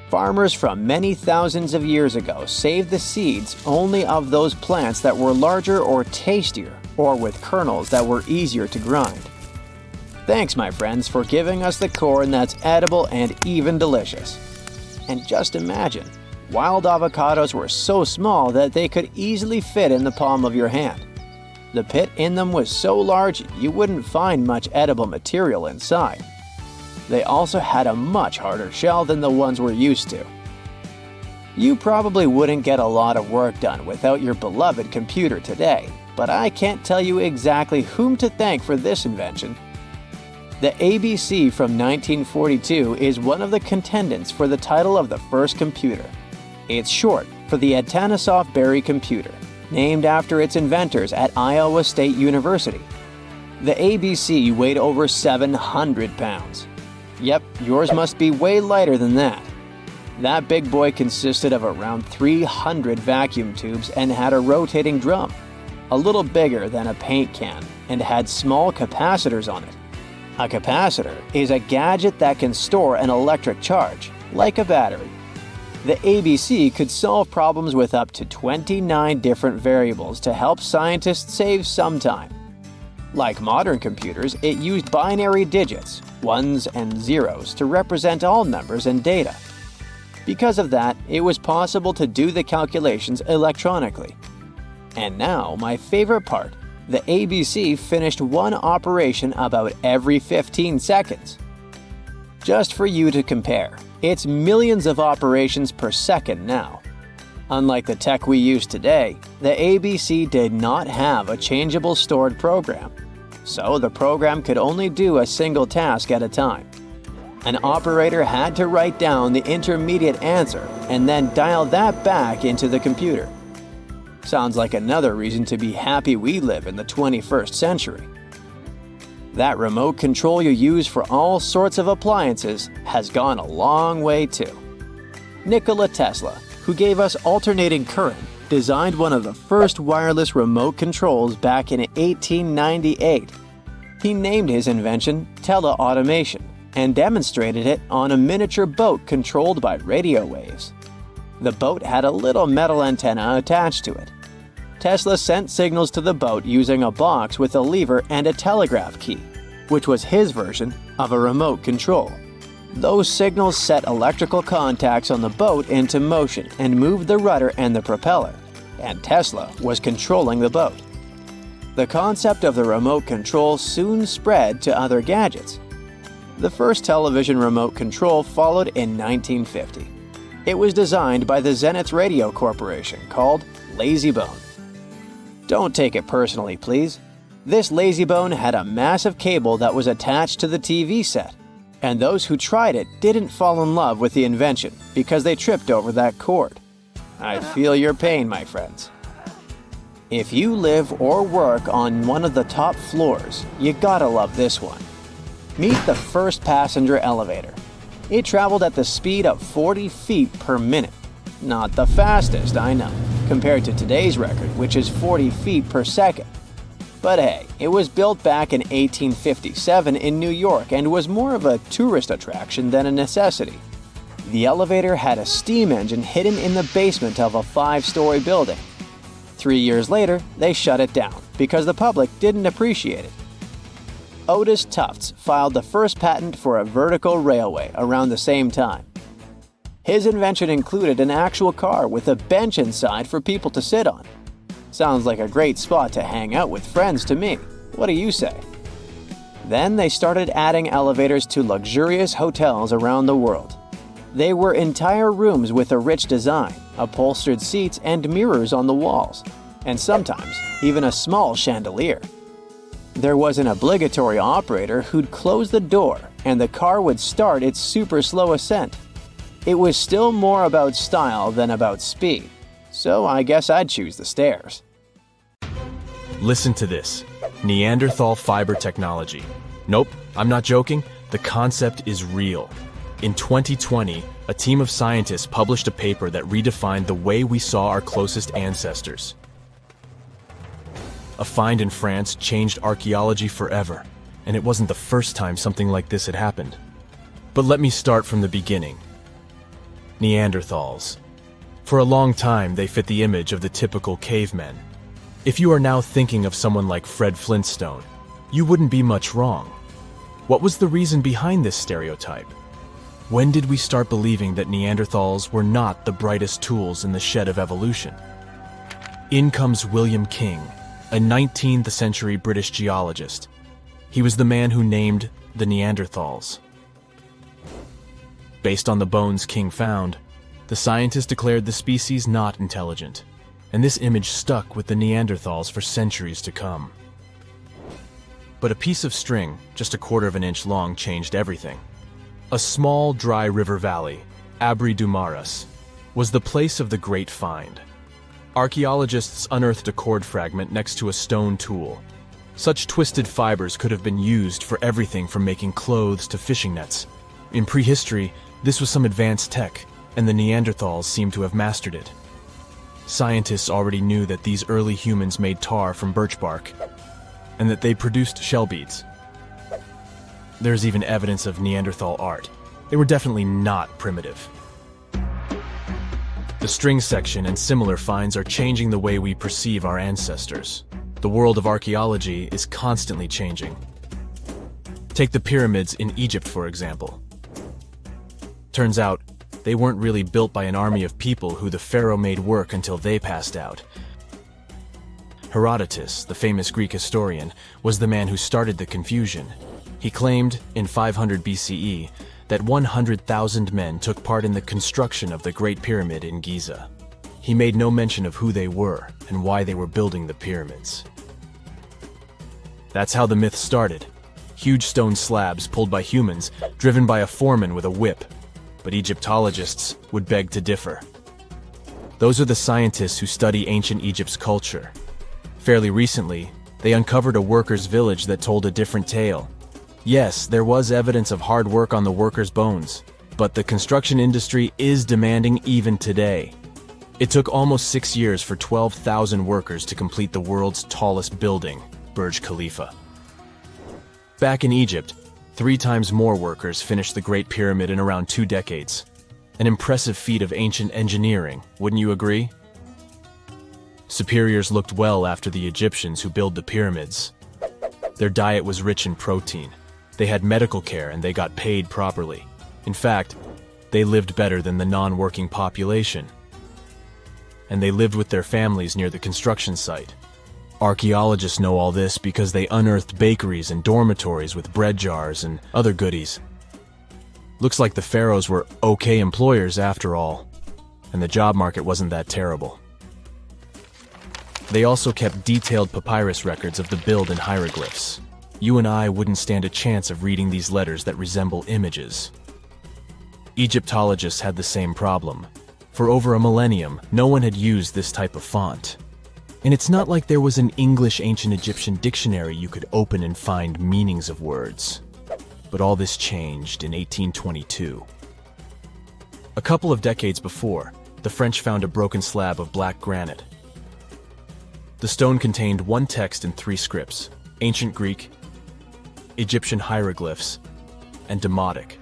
Farmers from many thousands of years ago saved the seeds only of those plants that were larger or tastier, or with kernels that were easier to grind. Thanks, my friends, for giving us the corn that's edible and even delicious. And just imagine, wild avocados were so small that they could easily fit in the palm of your hand. The pit in them was so large you wouldn't find much edible material inside. They also had a much harder shell than the ones we're used to. You probably wouldn't get a lot of work done without your beloved computer today, but I can't tell you exactly whom to thank for this invention. The ABC from 1942 is one of the contendants for the title of the first computer. It's short for the Atanasoff Berry computer, named after its inventors at Iowa State University. The ABC weighed over 700 pounds. Yep, yours must be way lighter than that. That big boy consisted of around 300 vacuum tubes and had a rotating drum, a little bigger than a paint can, and had small capacitors on it. A capacitor is a gadget that can store an electric charge, like a battery. The ABC could solve problems with up to 29 different variables to help scientists save some time. Like modern computers, it used binary digits, ones and zeros, to represent all numbers and data. Because of that, it was possible to do the calculations electronically. And now, my favorite part, the ABC finished one operation about every 15 seconds. Just for you to compare, it's millions of operations per second now. Unlike the tech we use today, the ABC did not have a changeable stored program, so the program could only do a single task at a time. An operator had to write down the intermediate answer and then dial that back into the computer. Sounds like another reason to be happy we live in the 21st century. That remote control you use for all sorts of appliances has gone a long way too. Nikola Tesla, who gave us alternating current, designed one of the first wireless remote controls back in 1898. He named his invention teleautomation and demonstrated it on a miniature boat controlled by radio waves. The boat had a little metal antenna attached to it. Tesla sent signals to the boat using a box with a lever and a telegraph key, which was his version of a remote control. Those signals set electrical contacts on the boat into motion and moved the rudder and the propeller, and Tesla was controlling the boat. The concept of the remote control soon spread to other gadgets. The first television remote control followed in 1950. It was designed by the Zenith Radio Corporation, called LazyBone. Don't take it personally, please. This LazyBone had a massive cable that was attached to the TV set, and those who tried it didn't fall in love with the invention because they tripped over that cord. I feel your pain, my friends. If you live or work on one of the top floors, you gotta love this one. Meet the first passenger elevator. It traveled at the speed of 40 feet per minute. Not the fastest, I know, compared to today's record, which is 40 feet per second. But hey, it was built back in 1857 in New York and was more of a tourist attraction than a necessity. The elevator had a steam engine hidden in the basement of a 5-story building. 3 years later, they shut it down because the public didn't appreciate it. Otis Tufts filed the first patent for a vertical railway around the same time. His invention included an actual car with a bench inside for people to sit on. Sounds like a great spot to hang out with friends to me. What do you say? Then they started adding elevators to luxurious hotels around the world. They were entire rooms with a rich design, upholstered seats and mirrors on the walls, and sometimes even a small chandelier. There was an obligatory operator who'd close the door and the car would start its super slow ascent. It was still more about style than about speed, so I guess I'd choose the stairs. Listen to this. Neanderthal fiber technology. Nope, I'm not joking. The concept is real. In 2020, a team of scientists published a paper that redefined the way we saw our closest ancestors. A find in France changed archaeology forever, and it wasn't the first time something like this had happened. But let me start from the beginning. Neanderthals. For a long time, they fit the image of the typical cavemen. If you are now thinking of someone like Fred Flintstone, you wouldn't be much wrong. What was the reason behind this stereotype? When did we start believing that Neanderthals were not the brightest tools in the shed of evolution? In comes William King, a 19th century British geologist. He was the man who named the Neanderthals. Based on the bones King found, the scientist declared the species not intelligent, and this image stuck with the Neanderthals for centuries to come. But a piece of string, just 1/4 of an inch long, changed everything. A small, dry river valley, Abri du Maras, was the place of the great find. Archaeologists unearthed a cord fragment next to a stone tool. Such twisted fibers could have been used for everything from making clothes to fishing nets. In prehistory, this was some advanced tech, and the Neanderthals seem to have mastered it. Scientists already knew that these early humans made tar from birch bark, and that they produced shell beads. There's even evidence of Neanderthal art. They were definitely not primitive. The string section and similar finds are changing the way we perceive our ancestors. The world of archaeology is constantly changing. Take the pyramids in Egypt, for example. Turns out, they weren't really built by an army of people who the pharaoh made work until they passed out. Herodotus, the famous Greek historian, was the man who started the confusion. He claimed, in 500 BCE, that 100,000 men took part in the construction of the Great Pyramid in Giza. He made no mention of who they were and why they were building the pyramids. That's how the myth started. Huge stone slabs pulled by humans, driven by a foreman with a whip. But Egyptologists would beg to differ. Those are the scientists who study ancient Egypt's culture. Fairly recently, they uncovered a workers' village that told a different tale. Yes, there was evidence of hard work on the workers' bones, but the construction industry is demanding even today. It took almost 6 years for 12,000 workers to complete the world's tallest building, Burj Khalifa. Back in Egypt, 3 times more workers finished the Great Pyramid in around 2 decades. An impressive feat of ancient engineering, wouldn't you agree? Superiors looked well after the Egyptians who built the pyramids. Their diet was rich in protein. They had medical care and they got paid properly. In fact, they lived better than the non-working population. And they lived with their families near the construction site. Archaeologists know all this because they unearthed bakeries and dormitories with bread jars and other goodies. Looks like the pharaohs were okay employers after all, and the job market wasn't that terrible. They also kept detailed papyrus records of the build and hieroglyphs. You and I wouldn't stand a chance of reading these letters that resemble images. Egyptologists had the same problem. For over a millennium, no one had used this type of font. And it's not like there was an English ancient Egyptian dictionary you could open and find meanings of words. But all this changed in 1822. A couple of decades before, the French found a broken slab of black granite. The stone contained one text in 3 scripts: Ancient Greek, Egyptian hieroglyphs, and Demotic.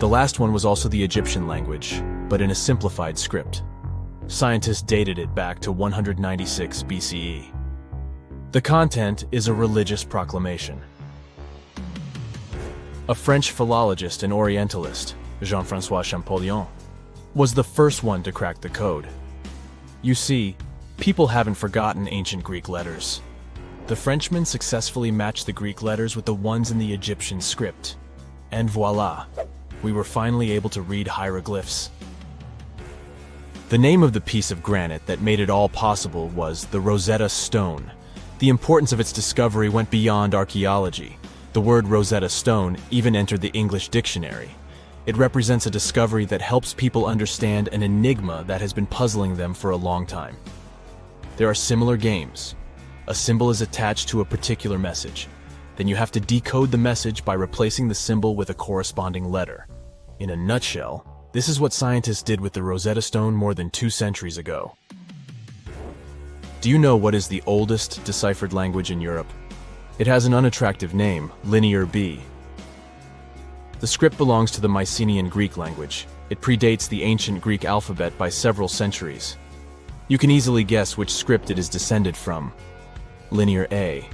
The last one was also the Egyptian language, but in a simplified script. Scientists dated it back to 196 BCE. The content is a religious proclamation. A French philologist and Orientalist, Jean-François Champollion, was the first one to crack the code. You see, people haven't forgotten ancient Greek letters. The Frenchman successfully matched the Greek letters with the ones in the Egyptian script. And voila, we were finally able to read hieroglyphs. The name of the piece of granite that made it all possible was the Rosetta Stone. The importance of its discovery went beyond archaeology. The word Rosetta Stone even entered the English dictionary. It represents a discovery that helps people understand an enigma that has been puzzling them for a long time. There are similar games. A symbol is attached to a particular message. Then you have to decode the message by replacing the symbol with a corresponding letter. In a nutshell, this is what scientists did with the Rosetta Stone more than 2 centuries ago. Do you know what is the oldest deciphered language in Europe? It has an unattractive name, Linear B. The script belongs to the Mycenaean Greek language. It predates the ancient Greek alphabet by several centuries. You can easily guess which script it is descended from. Linear A.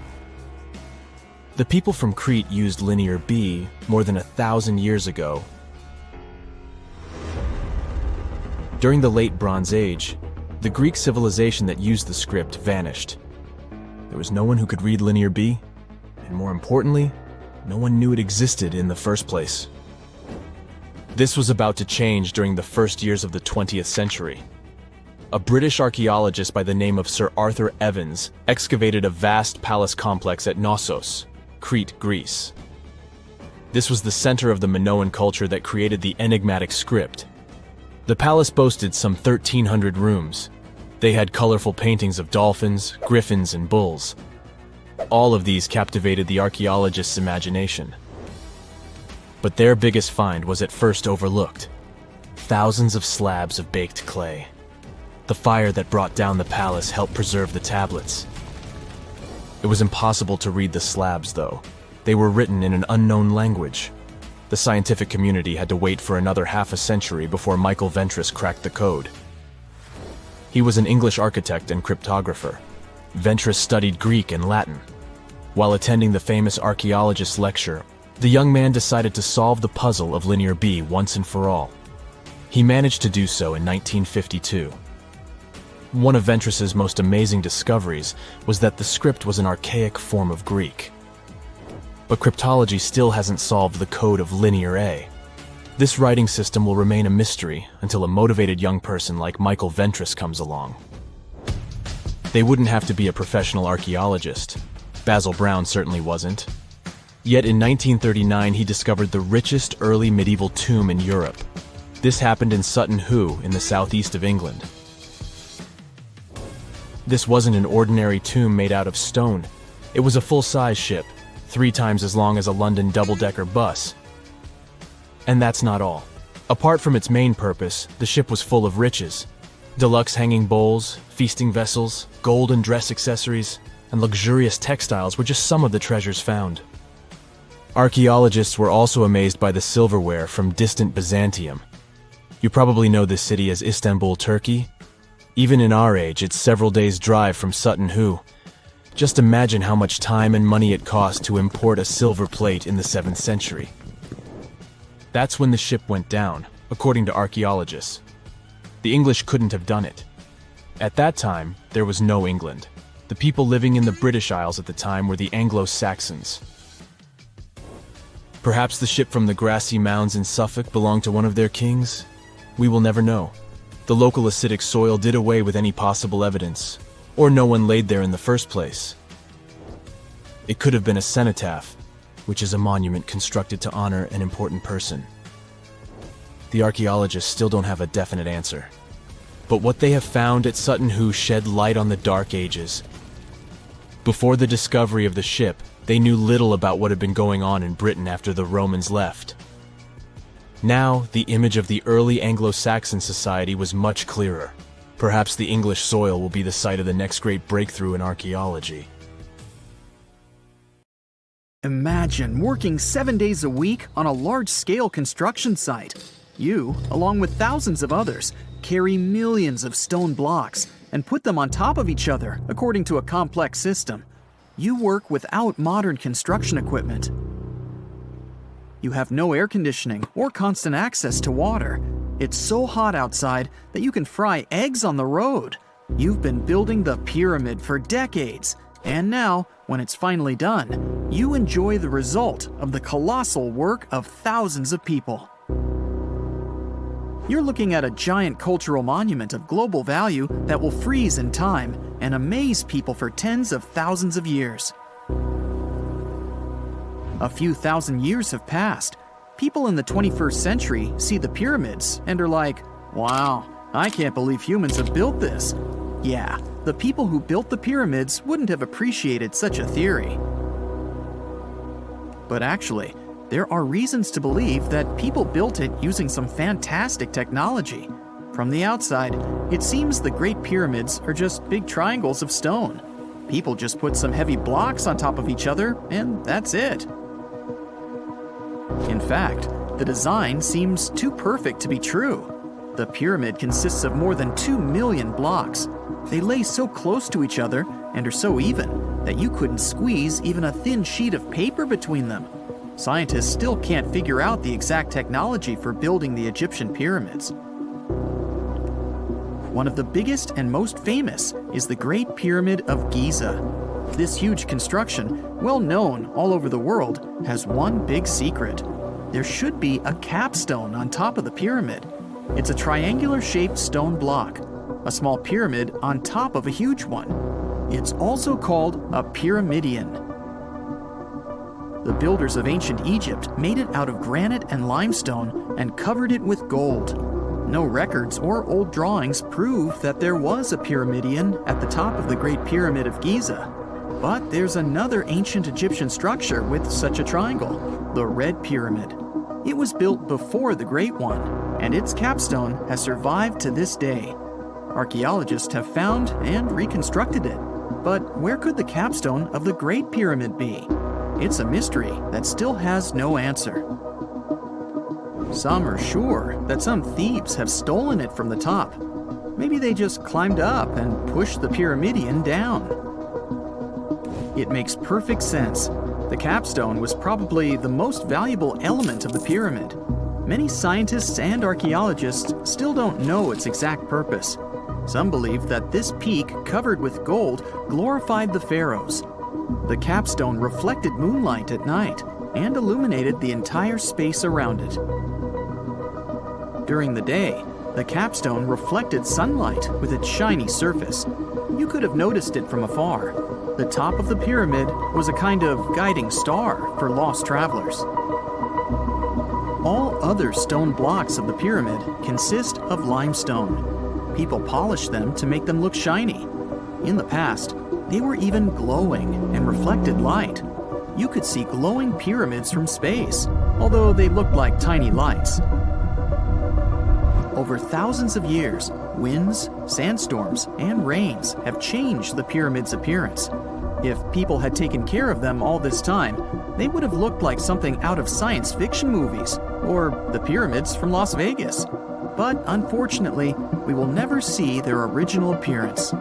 The people from Crete used Linear B more than 1,000 years ago. During the late Bronze Age, the Greek civilization that used the script vanished. There was no one who could read Linear B, and more importantly, no one knew it existed in the first place. This was about to change during the first years of the 20th century. A British archaeologist by the name of Sir Arthur Evans excavated a vast palace complex at Knossos, Crete, Greece. This was the center of the Minoan culture that created the enigmatic script. The palace boasted some 1,300 rooms. They had colorful paintings of dolphins, griffins, and bulls. All of these captivated the archaeologist's imagination. But their biggest find was at first overlooked. Thousands of slabs of baked clay. The fire that brought down the palace helped preserve the tablets. It was impossible to read the slabs, though. They were written in an unknown language. The scientific community had to wait for another half a century before Michael Ventris cracked the code. He was an English architect and cryptographer. Ventris studied Greek and Latin. While attending the famous archaeologist's lecture, the young man decided to solve the puzzle of Linear B once and for all. He managed to do so in 1952. One of Ventris's most amazing discoveries was that the script was an archaic form of Greek. But cryptology still hasn't solved the code of Linear A. This writing system will remain a mystery until a motivated young person like Michael Ventris comes along. They wouldn't have to be a professional archaeologist. Basil Brown certainly wasn't. Yet in 1939 he discovered the richest early medieval tomb in Europe. This happened in Sutton Hoo in the southeast of England. This wasn't an ordinary tomb made out of stone. It was a full-size ship, 3 times as long as a London double-decker bus. And that's not all. Apart from its main purpose, the ship was full of riches. Deluxe hanging bowls, feasting vessels, gold and dress accessories, and luxurious textiles were just some of the treasures found. Archaeologists were also amazed by the silverware from distant Byzantium. You probably know this city as Istanbul, Turkey. Even in our age, it's several days' drive from Sutton Hoo. Just imagine how much time and money it cost to import a silver plate in the 7th century. That's when the ship went down, according to archaeologists. The English couldn't have done it. At that time, there was no England. The people living in the British Isles at the time were the Anglo-Saxons. Perhaps the ship from the grassy mounds in Suffolk belonged to one of their kings? We will never know. The local acidic soil did away with any possible evidence, or no one laid there in the first place. It could have been a cenotaph, which is a monument constructed to honor an important person. The archaeologists still don't have a definite answer. But what they have found at Sutton Hoo shed light on the Dark Ages. Before the discovery of the ship, they knew little about what had been going on in Britain after the Romans left. Now, the image of the early Anglo-Saxon society was much clearer. Perhaps the English soil will be the site of the next great breakthrough in archaeology. Imagine working 7 days a week on a large-scale construction site. You, along with thousands of others, carry millions of stone blocks and put them on top of each other according to a complex system. You work without modern construction equipment. You have no air conditioning or constant access to water. It's so hot outside that you can fry eggs on the road. You've been building the pyramid for decades, and now, when it's finally done, you enjoy the result of the colossal work of thousands of people. You're looking at a giant cultural monument of global value that will freeze in time and amaze people for tens of thousands of years. A few thousand years have passed. People in the 21st century see the pyramids and are like, wow, I can't believe humans have built this. Yeah, the people who built the pyramids wouldn't have appreciated such a theory. But actually, there are reasons to believe that people built it using some fantastic technology. From the outside, it seems the Great Pyramids are just big triangles of stone. People just put some heavy blocks on top of each other, and that's it. In fact, the design seems too perfect to be true. The pyramid consists of more than 2 million blocks. They lay so close to each other and are so even that you couldn't squeeze even a thin sheet of paper between them. Scientists still can't figure out the exact technology for building the Egyptian pyramids. One of the biggest and most famous is the Great Pyramid of Giza. This huge construction, well known all over the world, has one big secret. There should be a capstone on top of the pyramid. It's a triangular-shaped stone block, a small pyramid on top of a huge one. It's also called a pyramidion. The builders of ancient Egypt made it out of granite and limestone and covered it with gold. No records or old drawings prove that there was a pyramidion at the top of the Great Pyramid of Giza. But there's another ancient Egyptian structure with such a triangle, the Red Pyramid. It was built before the Great One, and its capstone has survived to this day. Archaeologists have found and reconstructed it. But where could the capstone of the Great Pyramid be? It's a mystery that still has no answer. Some are sure that some thieves have stolen it from the top. Maybe they just climbed up and pushed the pyramidion down. It makes perfect sense. The capstone was probably the most valuable element of the pyramid. Many scientists and archaeologists still don't know its exact purpose. Some believe that this peak covered with gold glorified the pharaohs. The capstone reflected moonlight at night and illuminated the entire space around it. During the day, the capstone reflected sunlight with its shiny surface. You could have noticed it from afar. The top of the pyramid was a kind of guiding star for lost travelers. All other stone blocks of the pyramid consist of limestone. People polished them to make them look shiny. In the past, they were even glowing and reflected light. You could see glowing pyramids from space, although they looked like tiny lights. Over thousands of years, winds, sandstorms, and rains have changed the pyramid's appearance. If people had taken care of them all this time, they would have looked like something out of science fiction movies, or the pyramids from Las Vegas. But unfortunately, we will never see their original appearance.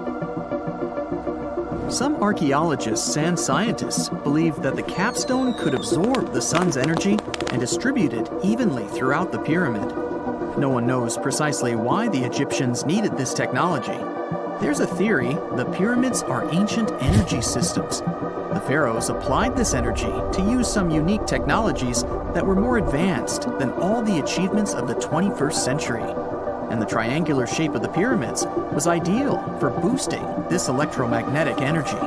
Some archaeologists and scientists believe that the capstone could absorb the sun's energy and distribute it evenly throughout the pyramid. No one knows precisely why the Egyptians needed this technology. There's a theory the pyramids are ancient energy systems. The pharaohs applied this energy to use some unique technologies that were more advanced than all the achievements of the 21st century. And the triangular shape of the pyramids was ideal for boosting this electromagnetic energy.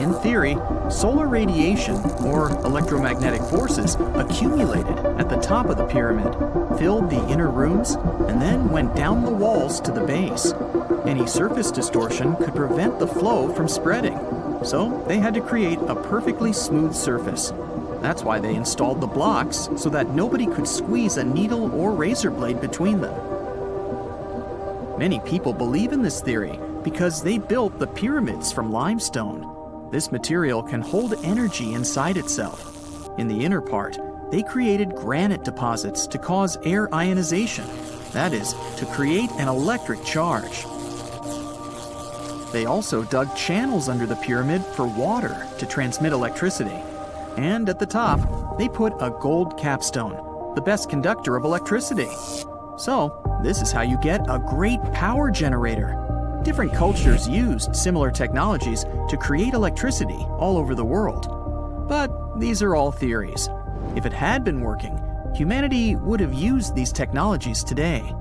In theory, solar radiation, or electromagnetic forces, accumulated at the top of the pyramid, filled the inner rooms, and then went down the walls to the base. Any surface distortion could prevent the flow from spreading, so they had to create a perfectly smooth surface. That's why they installed the blocks so that nobody could squeeze a needle or razor blade between them. Many people believe in this theory because they built the pyramids from limestone. This material can hold energy inside itself. In the inner part, they created granite deposits to cause air ionization, that is, to create an electric charge. They also dug channels under the pyramid for water to transmit electricity. And at the top, they put a gold capstone, the best conductor of electricity. So, this is how you get a great power generator. Different cultures used similar technologies to create electricity all over the world. But these are all theories. If it had been working, humanity would have used these technologies today.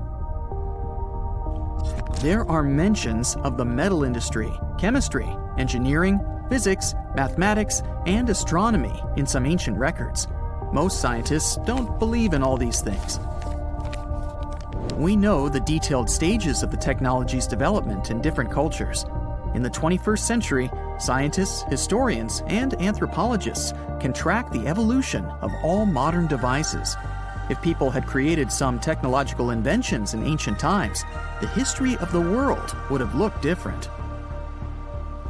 There are mentions of the metal industry, chemistry, engineering, physics, mathematics, and astronomy in some ancient records. Most scientists don't believe in all these things. We know the detailed stages of the technology's development in different cultures. In the 21st century, scientists, historians, and anthropologists can track the evolution of all modern devices. If people had created some technological inventions in ancient times, the history of the world would have looked different.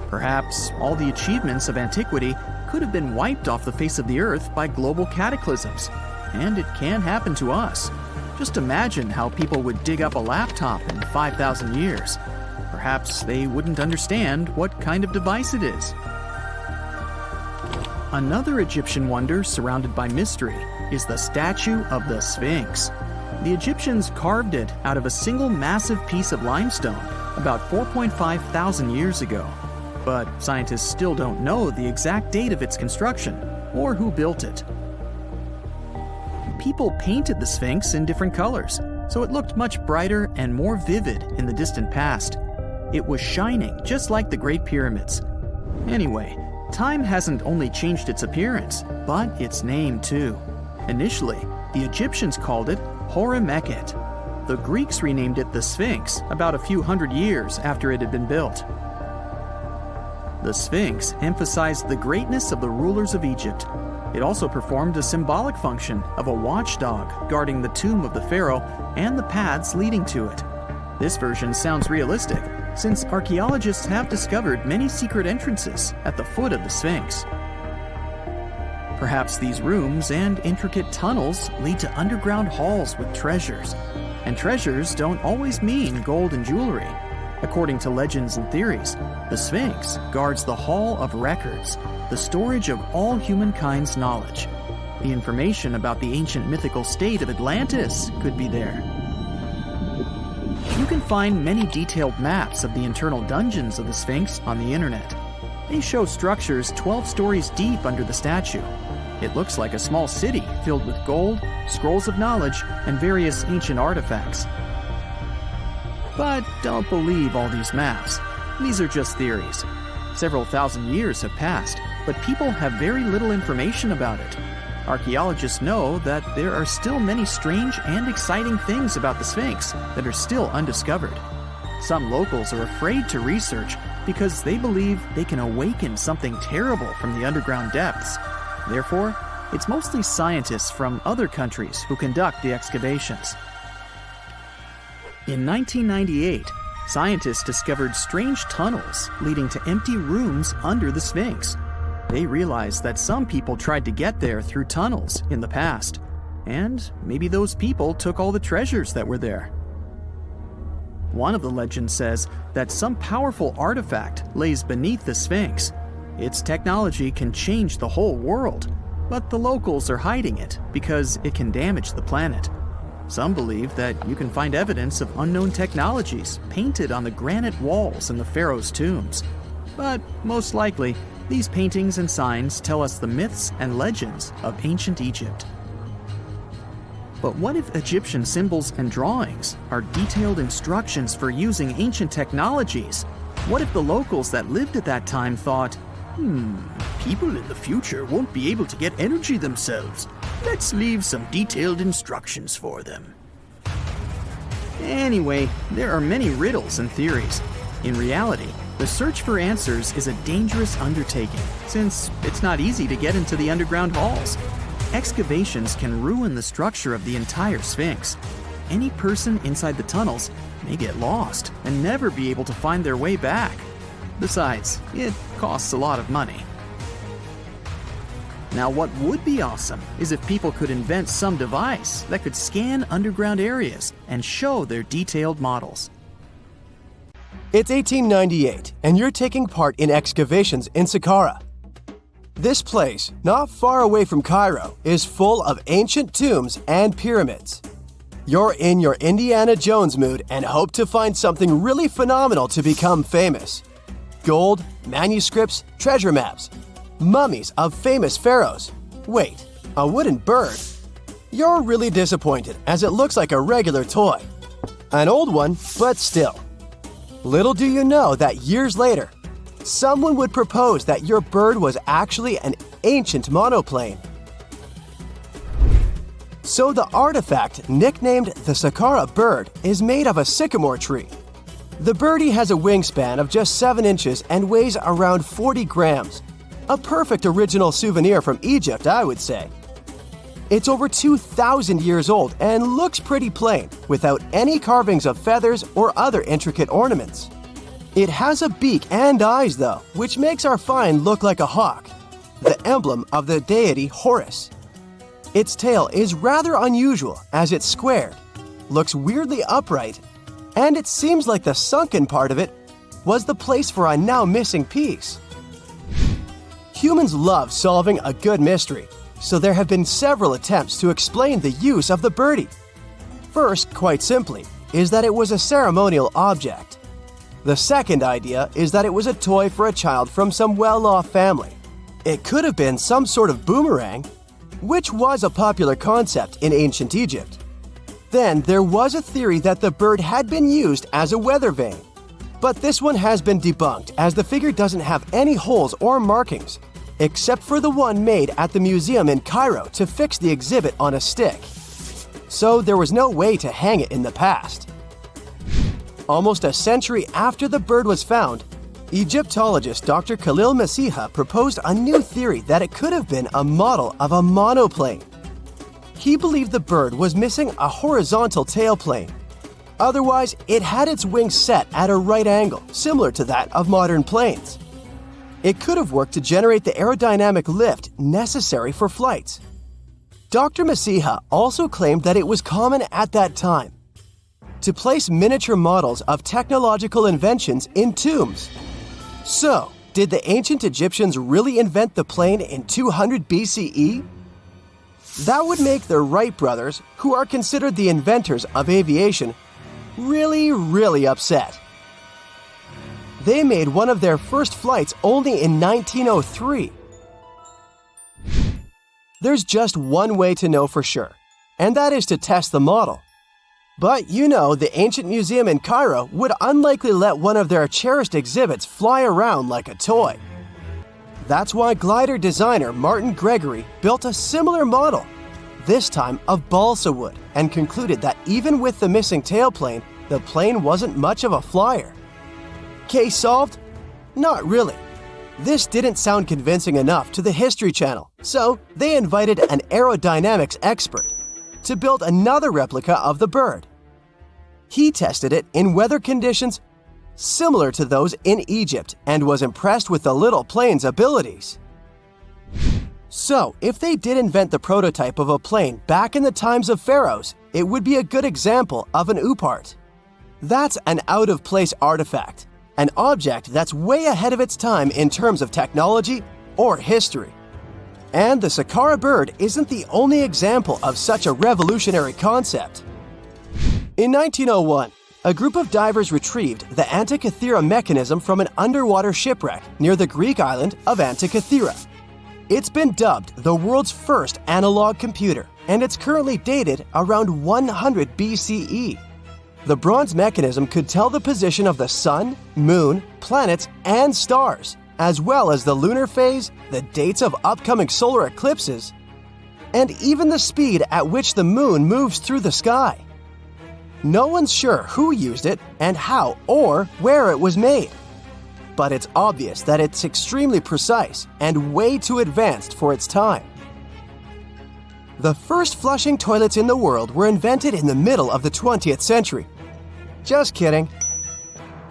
Perhaps all the achievements of antiquity could have been wiped off the face of the earth by global cataclysms, and it can happen to us. Just imagine how people would dig up a laptop in 5,000 years. Perhaps they wouldn't understand what kind of device it is. Another Egyptian wonder surrounded by mystery is the statue of the Sphinx. The Egyptians carved it out of a single massive piece of limestone about 4.5 thousand years ago. But scientists still don't know the exact date of its construction or who built it. People painted the Sphinx in different colors, so it looked much brighter and more vivid in the distant past. It was shining just like the Great Pyramids. Anyway, time hasn't only changed its appearance, but its name too. Initially, the Egyptians called it Horemheb. The Greeks renamed it the Sphinx about a few hundred years after it had been built. The Sphinx emphasized the greatness of the rulers of Egypt. It also performed a symbolic function of a watchdog guarding the tomb of the pharaoh and the paths leading to it. This version sounds realistic, since archaeologists have discovered many secret entrances at the foot of the Sphinx. Perhaps these rooms and intricate tunnels lead to underground halls with treasures. And treasures don't always mean gold and jewelry. According to legends and theories, the Sphinx guards the Hall of Records, the storage of all humankind's knowledge. The information about the ancient mythical state of Atlantis could be there. You can find many detailed maps of the internal dungeons of the Sphinx on the internet. They show structures 12 stories deep under the statue. It looks like a small city filled with gold, scrolls of knowledge, and various ancient artifacts. But don't believe all these maps. These are just theories. Several thousand years have passed, but people have very little information about it. Archaeologists know that there are still many strange and exciting things about the Sphinx that are still undiscovered. Some locals are afraid to research because they believe they can awaken something terrible from the underground depths. Therefore, it's mostly scientists from other countries who conduct the excavations. In 1998, scientists discovered strange tunnels leading to empty rooms under the Sphinx. They realized that some people tried to get there through tunnels in the past, and maybe those people took all the treasures that were there. One of the legends says that some powerful artifact lays beneath the Sphinx. Its technology can change the whole world, but the locals are hiding it because it can damage the planet. Some believe that you can find evidence of unknown technologies painted on the granite walls in the pharaoh's tombs. But most likely, these paintings and signs tell us the myths and legends of ancient Egypt. But what if Egyptian symbols and drawings are detailed instructions for using ancient technologies? What if the locals that lived at that time thought, people in the future won't be able to get energy themselves. Let's leave some detailed instructions for them. Anyway, there are many riddles and theories. In reality, the search for answers is a dangerous undertaking, since it's not easy to get into the underground halls. Excavations can ruin the structure of the entire Sphinx. Any person inside the tunnels may get lost and never be able to find their way back. Besides, it costs a lot of money. Now, what would be awesome is if people could invent some device that could scan underground areas and show their detailed models. It's 1898, and you're taking part in excavations in Saqqara. This place, not far away from Cairo, is full of ancient tombs and pyramids. You're in your Indiana Jones mood and hope to find something really phenomenal to become famous. Gold, manuscripts, treasure maps, mummies of famous pharaohs. Wait, a wooden bird? You're really disappointed as it looks like a regular toy. An old one, but still. Little do you know that years later, someone would propose that your bird was actually an ancient monoplane. So the artifact, nicknamed the Saqqara bird, is made of a sycamore tree. The birdie has a wingspan of just 7 inches and weighs around 40 grams. A perfect original souvenir from Egypt, I would say. It's over 2,000 years old and looks pretty plain, without any carvings of feathers or other intricate ornaments. It has a beak and eyes though, which makes our find look like a hawk, the emblem of the deity Horus. Its tail is rather unusual as it's squared, looks weirdly upright, and it seems like the sunken part of it was the place for a now missing piece. Humans love solving a good mystery, so there have been several attempts to explain the use of the birdie. First, quite simply, is that it was a ceremonial object. The second idea is that it was a toy for a child from some well-off family. It could have been some sort of boomerang, which was a popular concept in ancient Egypt. Then there was a theory that the bird had been used as a weather vane. But this one has been debunked as the figure doesn't have any holes or markings, except for the one made at the museum in Cairo to fix the exhibit on a stick. So there was no way to hang it in the past. Almost a century after the bird was found, Egyptologist Dr. Khalil Masiha proposed a new theory that it could have been a model of a monoplane. He believed the bird was missing a horizontal tailplane. Otherwise, it had its wings set at a right angle, similar to that of modern planes. It could have worked to generate the aerodynamic lift necessary for flights. Dr. Masiha also claimed that it was common at that time to place miniature models of technological inventions in tombs. So, did the ancient Egyptians really invent the plane in 200 BCE? That would make the Wright brothers, who are considered the inventors of aviation, really upset. They made one of their first flights only in 1903. There's just one way to know for sure, and that is to test the model. But you know, the ancient museum in Cairo would unlikely let one of their cherished exhibits fly around like a toy. That's why glider designer Martin Gregory built a similar model, this time of balsa wood, and concluded that even with the missing tailplane, the plane wasn't much of a flyer. Case solved? Not really. This didn't sound convincing enough to the History Channel, so they invited an aerodynamics expert to build another replica of the bird. He tested it in weather conditions similar to those in Egypt and was impressed with the little plane's abilities. So, if they did invent the prototype of a plane back in the times of pharaohs, it would be a good example of an oopart. That's an out-of-place artifact, an object that's way ahead of its time in terms of technology or history. And the Saqqara bird isn't the only example of such a revolutionary concept. In 1901, a group of divers retrieved the Antikythera mechanism from an underwater shipwreck near the Greek island of Antikythera. It's been dubbed the world's first analog computer, and it's currently dated around 100 BCE. The bronze mechanism could tell the position of the sun, moon, planets, and stars, as well as the lunar phase, the dates of upcoming solar eclipses, and even the speed at which the moon moves through the sky. No one's sure who used it and how or where it was made. But it's obvious that it's extremely precise and way too advanced for its time. The first flushing toilets in the world were invented in the middle of the 20th century. Just kidding.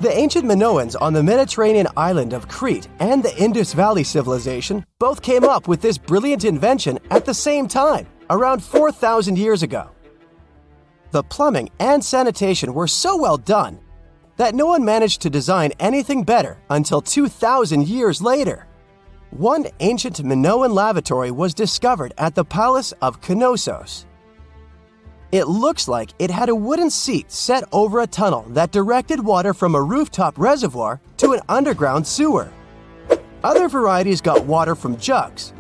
The ancient Minoans on the Mediterranean island of Crete and the Indus Valley civilization both came up with this brilliant invention at the same time, around 4,000 years ago. The plumbing and sanitation were so well done that no one managed to design anything better until 2,000 years later. One ancient Minoan lavatory was discovered at the Palace of Knossos. It looks like it had a wooden seat set over a tunnel that directed water from a rooftop reservoir to an underground sewer. Other varieties got water from jugs.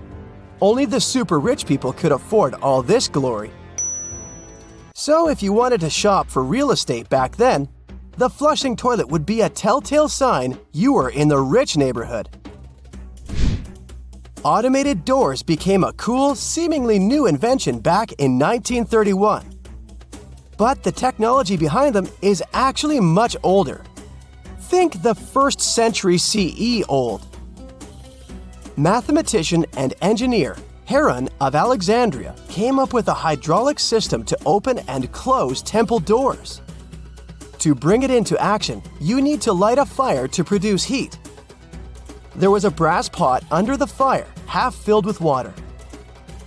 Only the super rich people could afford all this glory. So if you wanted to shop for real estate back then, the flushing toilet would be a telltale sign you were in the rich neighborhood. Automated doors became a cool, seemingly new invention back in 1931. But the technology behind them is actually much older. Think the 1st century CE old. Mathematician and engineer Heron of Alexandria came up with a hydraulic system to open and close temple doors. To bring it into action, you need to light a fire to produce heat. There was a brass pot under the fire, half filled with water.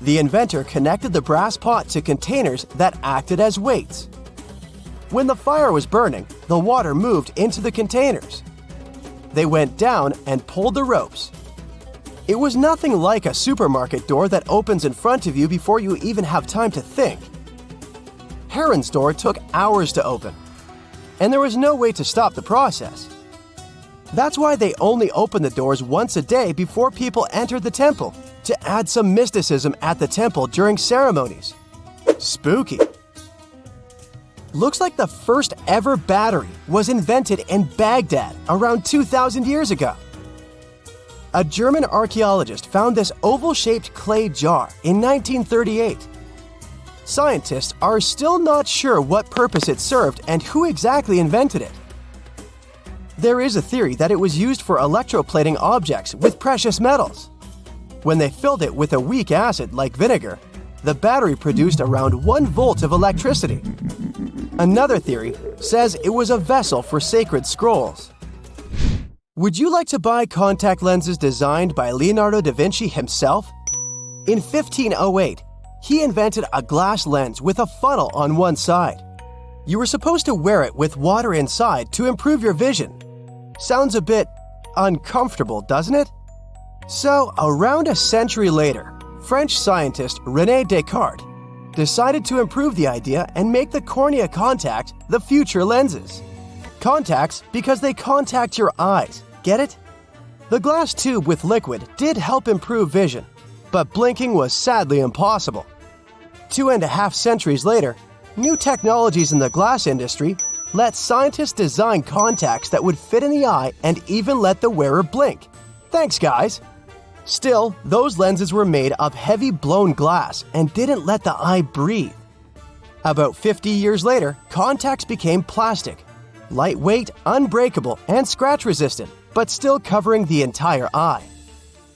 The inventor connected the brass pot to containers that acted as weights. When the fire was burning, the water moved into the containers. They went down and pulled the ropes. It was nothing like a supermarket door that opens in front of you before you even have time to think. Heron's door took hours to open, and there was no way to stop the process. That's why they only opened the doors once a day before people entered the temple, to add some mysticism at the temple during ceremonies. Spooky. Looks like the first ever battery was invented in Baghdad around 2,000 years ago. A German archaeologist found this oval-shaped clay jar in 1938. Scientists are still not sure what purpose it served and who exactly invented it. There is a theory that it was used for electroplating objects with precious metals. When they filled it with a weak acid like vinegar, the battery produced around 1 volt of electricity. Another theory says it was a vessel for sacred scrolls. Would you like to buy contact lenses designed by Leonardo da Vinci himself? In 1508, he invented a glass lens with a funnel on one side. You were supposed to wear it with water inside to improve your vision. Sounds a bit uncomfortable, doesn't it? So, around a century later, French scientist René Descartes decided to improve the idea and make the cornea contact the future lenses. Contacts because they contact your eyes, get it? The glass tube with liquid did help improve vision, but blinking was sadly impossible. 2.5 centuries later, new technologies in the glass industry let scientists design contacts that would fit in the eye and even let the wearer blink. Thanks, guys! Still, those lenses were made of heavy blown glass and didn't let the eye breathe. About 50 years later, contacts became plastic, lightweight, unbreakable, and scratch-resistant, but still covering the entire eye.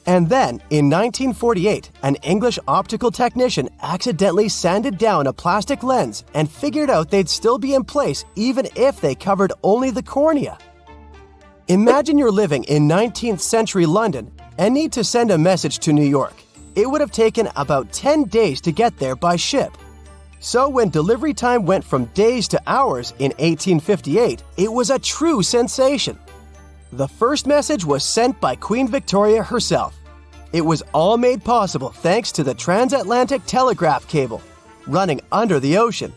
And then, in 1948, an English optical technician accidentally sanded down a plastic lens and figured out they'd still be in place even if they covered only the cornea. Imagine you're living in 19th century London and need to send a message to New York. It would have taken about 10 days to get there by ship. So when delivery time went from days to hours in 1858, it was a true sensation. The first message was sent by Queen Victoria herself. It was all made possible thanks to the transatlantic telegraph cable, running under the ocean.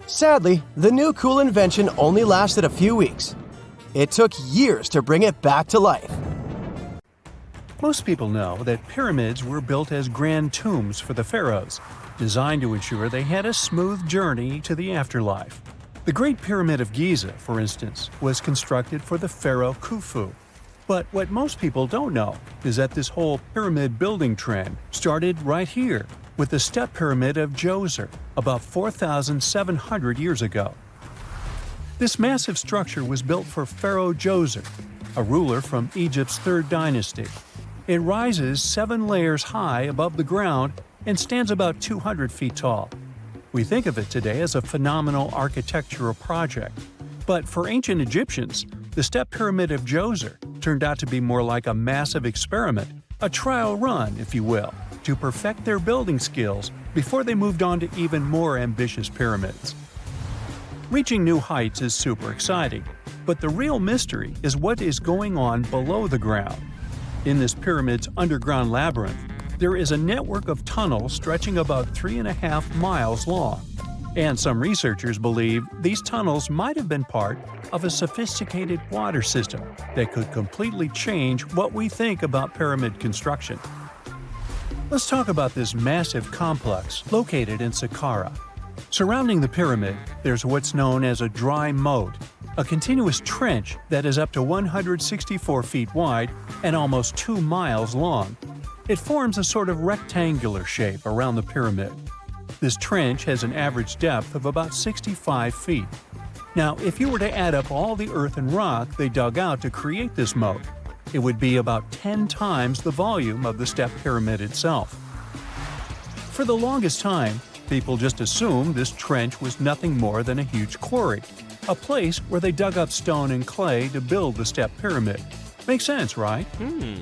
Sadly, the new cool invention only lasted a few weeks. It took years to bring it back to life. Most people know that pyramids were built as grand tombs for the pharaohs, designed to ensure they had a smooth journey to the afterlife. The Great Pyramid of Giza, for instance, was constructed for the pharaoh Khufu. But what most people don't know is that this whole pyramid building trend started right here with the step pyramid of Djoser about 4,700 years ago. This massive structure was built for Pharaoh Djoser, a ruler from Egypt's 3rd dynasty. It rises 7 layers high above the ground and stands about 200 feet tall. We think of it today as a phenomenal architectural project, but for ancient Egyptians, the step pyramid of Djoser turned out to be more like a massive experiment, a trial run, if you will, to perfect their building skills before they moved on to even more ambitious pyramids. Reaching new heights is super exciting, but the real mystery is what is going on below the ground. In this pyramid's underground labyrinth, there is a network of tunnels stretching about 3.5 miles long, and some researchers believe these tunnels might have been part of a sophisticated water system that could completely change what we think about pyramid construction. Let's talk about this massive complex located in Saqqara. Surrounding the pyramid, there's what's known as a dry moat, a continuous trench that is up to 164 feet wide and almost 2 miles long. It forms a sort of rectangular shape around the pyramid. This trench has an average depth of about 65 feet. Now, if you were to add up all the earth and rock they dug out to create this moat, it would be about 10 times the volume of the step pyramid itself. For the longest time, people just assumed this trench was nothing more than a huge quarry, a place where they dug up stone and clay to build the step pyramid. Makes sense, right?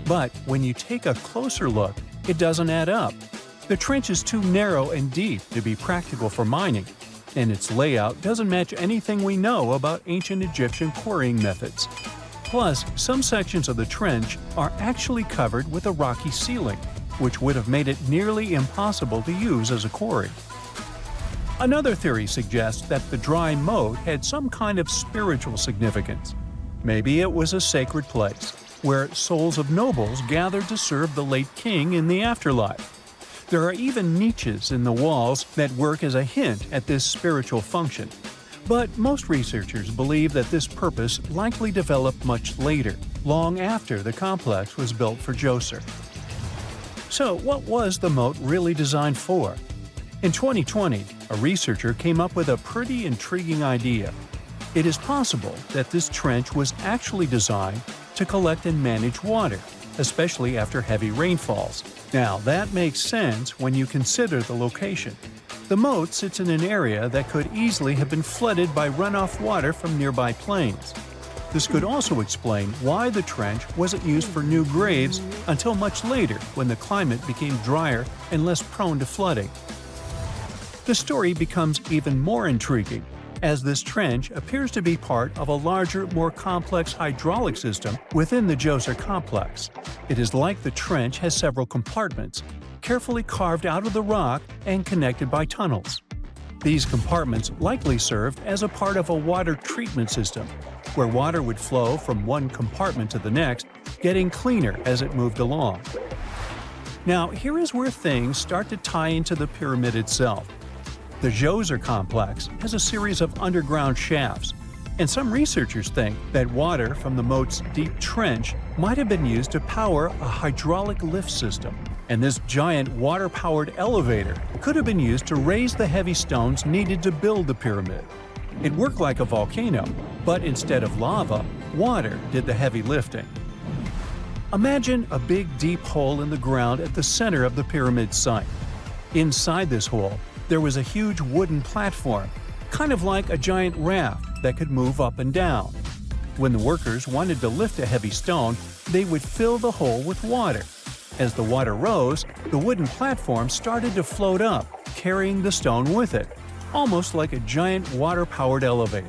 But when you take a closer look, it doesn't add up. The trench is too narrow and deep to be practical for mining, and its layout doesn't match anything we know about ancient Egyptian quarrying methods. Plus, some sections of the trench are actually covered with a rocky ceiling, which would have made it nearly impossible to use as a quarry. Another theory suggests that the dry moat had some kind of spiritual significance. Maybe it was a sacred place, where souls of nobles gathered to serve the late king in the afterlife. There are even niches in the walls that work as a hint at this spiritual function. But most researchers believe that this purpose likely developed much later, long after the complex was built for Djoser. So what was the moat really designed for? In 2020, a researcher came up with a pretty intriguing idea. It is possible that this trench was actually designed to collect and manage water, especially after heavy rainfalls. Now, that makes sense when you consider the location. The moat sits in an area that could easily have been flooded by runoff water from nearby plains. This could also explain why the trench wasn't used for new graves until much later when the climate became drier and less prone to flooding. The story becomes even more intriguing as this trench appears to be part of a larger, more complex hydraulic system within the Djoser complex. It is like the trench has several compartments, carefully carved out of the rock and connected by tunnels. These compartments likely served as a part of a water treatment system, where water would flow from one compartment to the next, getting cleaner as it moved along. Now, here is where things start to tie into the pyramid itself. The Djoser complex has a series of underground shafts, and some researchers think that water from the moat's deep trench might have been used to power a hydraulic lift system, and this giant water-powered elevator could have been used to raise the heavy stones needed to build the pyramid. It worked like a volcano, but instead of lava, water did the heavy lifting. Imagine a big deep hole in the ground at the center of the pyramid site. Inside this hole, there was a huge wooden platform, kind of like a giant raft that could move up and down. When the workers wanted to lift a heavy stone, they would fill the hole with water. As the water rose, the wooden platform started to float up, carrying the stone with it, almost like a giant water-powered elevator.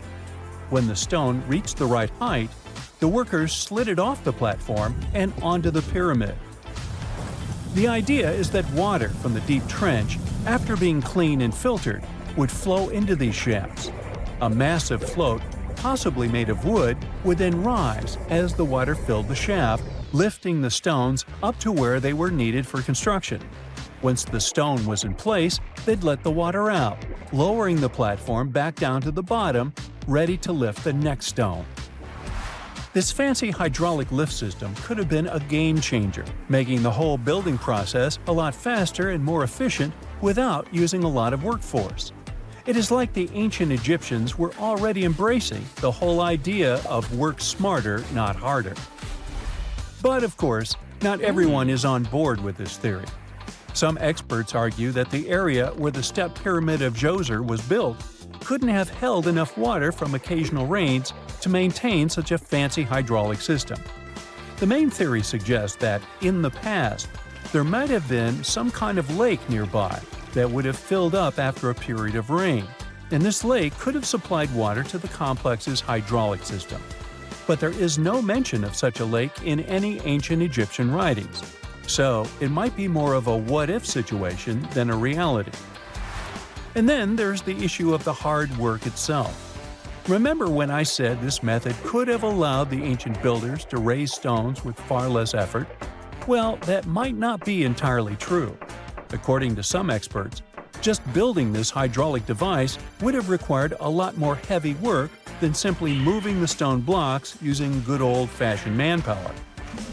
When the stone reached the right height, the workers slid it off the platform and onto the pyramid. The idea is that water from the deep trench, after being cleaned and filtered, would flow into these shafts. A massive float, possibly made of wood, would then rise as the water filled the shaft, lifting the stones up to where they were needed for construction. Once the stone was in place, they'd let the water out, lowering the platform back down to the bottom, ready to lift the next stone. This fancy hydraulic lift system could have been a game changer, making the whole building process a lot faster and more efficient without using a lot of workforce. It is like the ancient Egyptians were already embracing the whole idea of work smarter, not harder. But of course, not everyone is on board with this theory. Some experts argue that the area where the step pyramid of Djoser was built couldn't have held enough water from occasional rains to maintain such a fancy hydraulic system. The main theory suggests that, in the past, there might have been some kind of lake nearby that would have filled up after a period of rain, and this lake could have supplied water to the complex's hydraulic system. But there is no mention of such a lake in any ancient Egyptian writings, so it might be more of a what-if situation than a reality. And then there's the issue of the hard work itself. Remember when I said this method could have allowed the ancient builders to raise stones with far less effort? Well, that might not be entirely true. According to some experts, just building this hydraulic device would have required a lot more heavy work than simply moving the stone blocks using good old-fashioned manpower.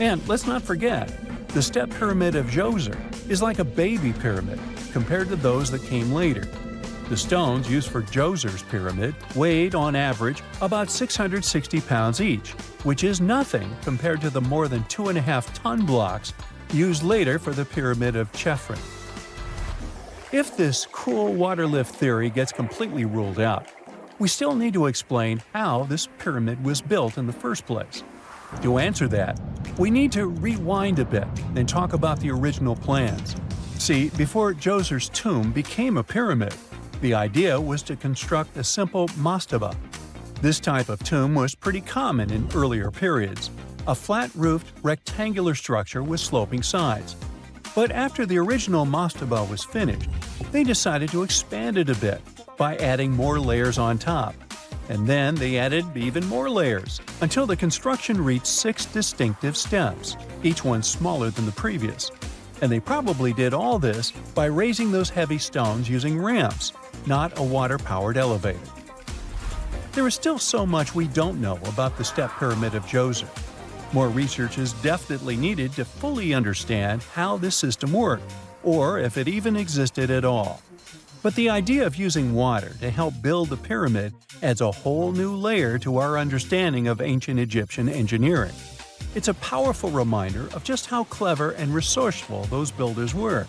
And let's not forget, the step pyramid of Djoser is like a baby pyramid compared to those that came later. The stones used for Djoser's pyramid weighed, on average, about 660 pounds each, which is nothing compared to the more than 2.5-ton blocks used later for the pyramid of Chephren. If this cool water lift theory gets completely ruled out, we still need to explain how this pyramid was built in the first place. To answer that, we need to rewind a bit and talk about the original plans. See, before Djoser's tomb became a pyramid, the idea was to construct a simple mastaba. This type of tomb was pretty common in earlier periods, a flat-roofed, rectangular structure with sloping sides. But after the original mastaba was finished, they decided to expand it a bit by adding more layers on top. And then they added even more layers, until the construction reached 6 distinctive steps, each one smaller than the previous. And they probably did all this by raising those heavy stones using ramps, not a water-powered elevator. There is still so much we don't know about the step pyramid of Djoser. More research is definitely needed to fully understand how this system worked, or if it even existed at all. But the idea of using water to help build the pyramid adds a whole new layer to our understanding of ancient Egyptian engineering. It's a powerful reminder of just how clever and resourceful those builders were,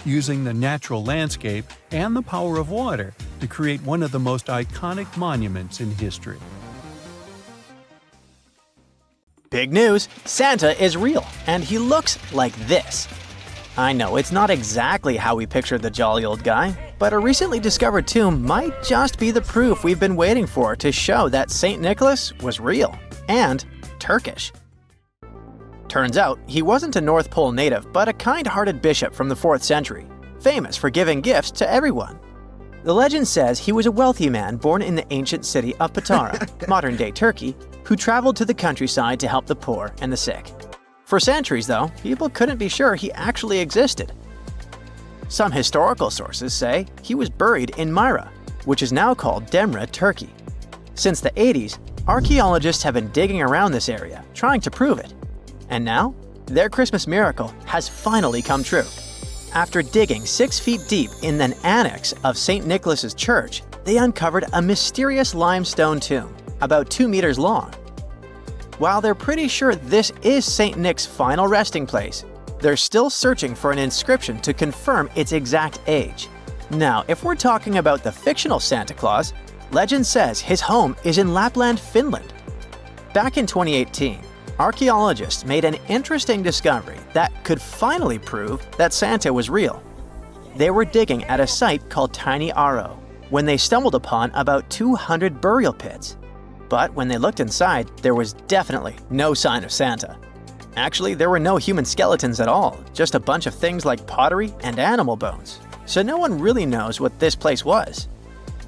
using the natural landscape and the power of water to create one of the most iconic monuments in history. Big news! Santa is real, and he looks like this. I know it's not exactly how we pictured the jolly old guy, but a recently discovered tomb might just be the proof we've been waiting for to show that St. Nicholas was real and Turkish. Turns out, he wasn't a North Pole native, but a kind-hearted bishop from the 4th century, famous for giving gifts to everyone. The legend says he was a wealthy man born in the ancient city of Patara, modern-day Turkey, who traveled to the countryside to help the poor and the sick. For centuries, though, people couldn't be sure he actually existed. Some historical sources say he was buried in Myra, which is now called Demre, Turkey. Since the 80s, archaeologists have been digging around this area, trying to prove it. And now, their Christmas miracle has finally come true. After digging 6 feet deep in an annex of St. Nicholas's church, they uncovered a mysterious limestone tomb, about 2 meters long. While they're pretty sure this is St. Nick's final resting place, they're still searching for an inscription to confirm its exact age. Now, if we're talking about the fictional Santa Claus, legend says his home is in Lapland, Finland. Back in 2018, archaeologists made an interesting discovery that could finally prove that Santa was real. They were digging at a site called Tiny Aro when they stumbled upon about 200 burial pits. But when they looked inside, there was definitely no sign of Santa. Actually, there were no human skeletons at all, just a bunch of things like pottery and animal bones. So no one really knows what this place was.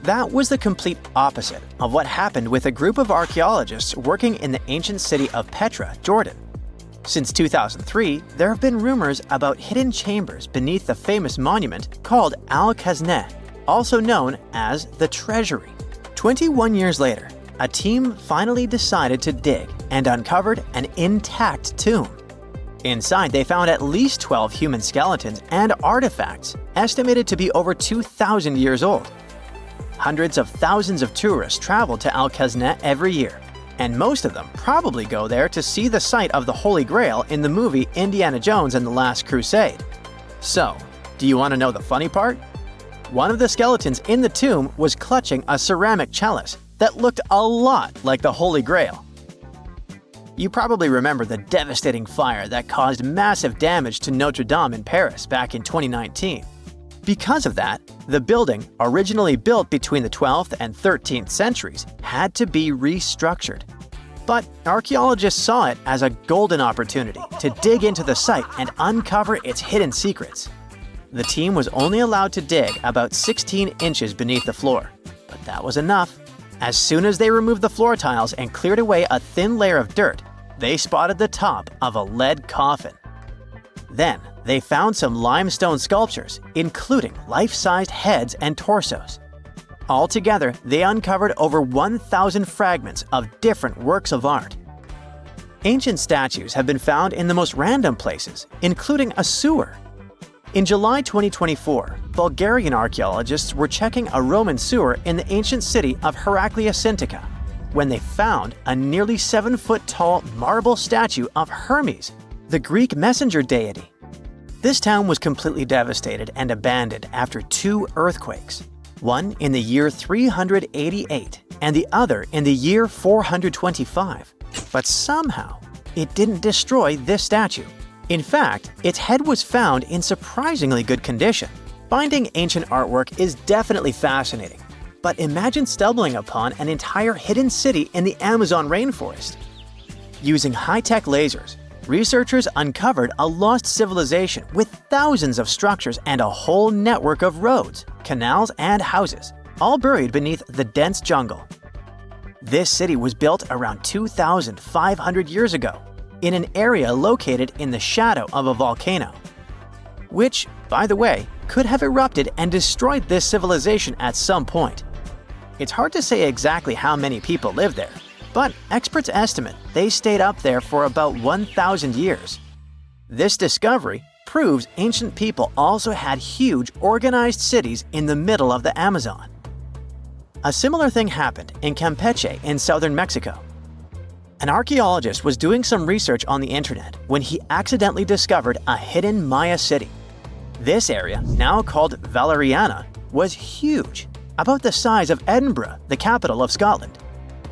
That was the complete opposite of what happened with a group of archaeologists working in the ancient city of Petra, Jordan. Since 2003, there have been rumors about hidden chambers beneath the famous monument called Al-Khazneh, also known as the Treasury. 21 years later, a team finally decided to dig and uncovered an intact tomb. Inside, they found at least 12 human skeletons and artifacts estimated to be over 2,000 years old. Hundreds of thousands of tourists travel to Al-Khazneh every year, and most of them probably go there to see the site of the Holy Grail in the movie Indiana Jones and the Last Crusade. So, do you want to know the funny part? One of the skeletons in the tomb was clutching a ceramic chalice that looked a lot like the Holy Grail. You probably remember the devastating fire that caused massive damage to Notre Dame in Paris back in 2019. Because of that, the building, originally built between the 12th and 13th centuries, had to be restructured. But archaeologists saw it as a golden opportunity to dig into the site and uncover its hidden secrets. The team was only allowed to dig about 16 inches beneath the floor, but that was enough. As soon as they removed the floor tiles and cleared away a thin layer of dirt, they spotted the top of a lead coffin. Then, they found some limestone sculptures, including life-sized heads and torsos. Altogether, they uncovered over 1,000 fragments of different works of art. Ancient statues have been found in the most random places, including a sewer. In July 2024, Bulgarian archaeologists were checking a Roman sewer in the ancient city of Heraklia Sintika when they found a nearly 7-foot-tall marble statue of Hermes, the Greek messenger deity. This town was completely devastated and abandoned after 2 earthquakes, one in the year 388 and the other in the year 425. But somehow, it didn't destroy this statue. In fact, its head was found in surprisingly good condition. Finding ancient artwork is definitely fascinating, but imagine stumbling upon an entire hidden city in the Amazon rainforest. Using high-tech lasers, researchers uncovered a lost civilization with thousands of structures and a whole network of roads, canals, and houses, all buried beneath the dense jungle. This city was built around 2,500 years ago, in an area located in the shadow of a volcano, which, by the way, could have erupted and destroyed this civilization at some point. It's hard to say exactly how many people live there, but experts estimate they stayed up there for about 1,000 years. This discovery proves ancient people also had huge, organized cities in the middle of the Amazon. A similar thing happened in Campeche in southern Mexico. An archaeologist was doing some research on the internet when he accidentally discovered a hidden Maya city. This area, now called Valeriana, was huge, about the size of Edinburgh, the capital of Scotland.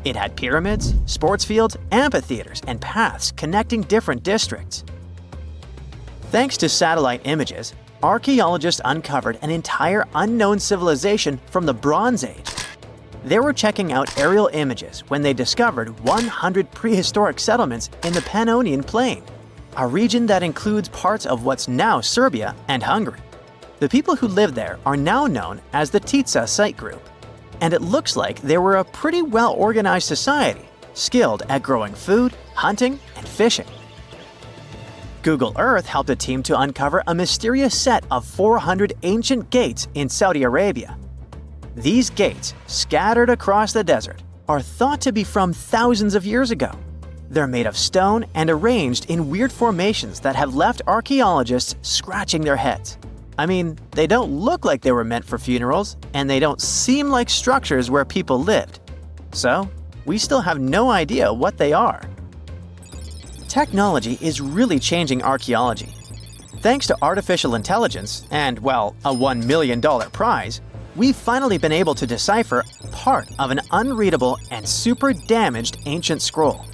It had pyramids, sports fields, amphitheaters, and paths connecting different districts. Thanks to satellite images, archaeologists uncovered an entire unknown civilization from the Bronze Age. They were checking out aerial images when they discovered 100 prehistoric settlements in the Pannonian Plain, a region that includes parts of what's now Serbia and Hungary. The people who lived there are now known as the Titsa Site Group, and it looks like they were a pretty well-organized society, skilled at growing food, hunting, and fishing. Google Earth helped a team to uncover a mysterious set of 400 ancient gates in Saudi Arabia. These gates, scattered across the desert, are thought to be from thousands of years ago. They're made of stone and arranged in weird formations that have left archaeologists scratching their heads. I mean, they don't look like they were meant for funerals, and they don't seem like structures where people lived. So, we still have no idea what they are. Technology is really changing archaeology. Thanks to artificial intelligence and, well, a $1 million prize, we've finally been able to decipher part of an unreadable and super damaged ancient scroll.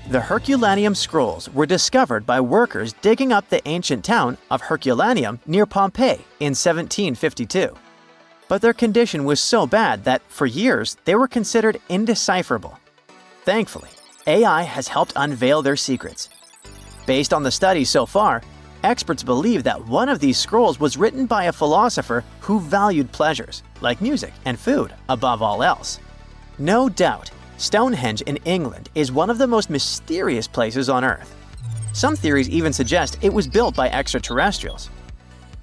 The Herculaneum scrolls were discovered by workers digging up the ancient town of Herculaneum near Pompeii in 1752. But their condition was so bad that, for years, they were considered indecipherable. Thankfully, AI has helped unveil their secrets. Based on the studies so far, experts believe that one of these scrolls was written by a philosopher who valued pleasures, like music and food, above all else. No doubt, Stonehenge in England is one of the most mysterious places on Earth. Some theories even suggest it was built by extraterrestrials.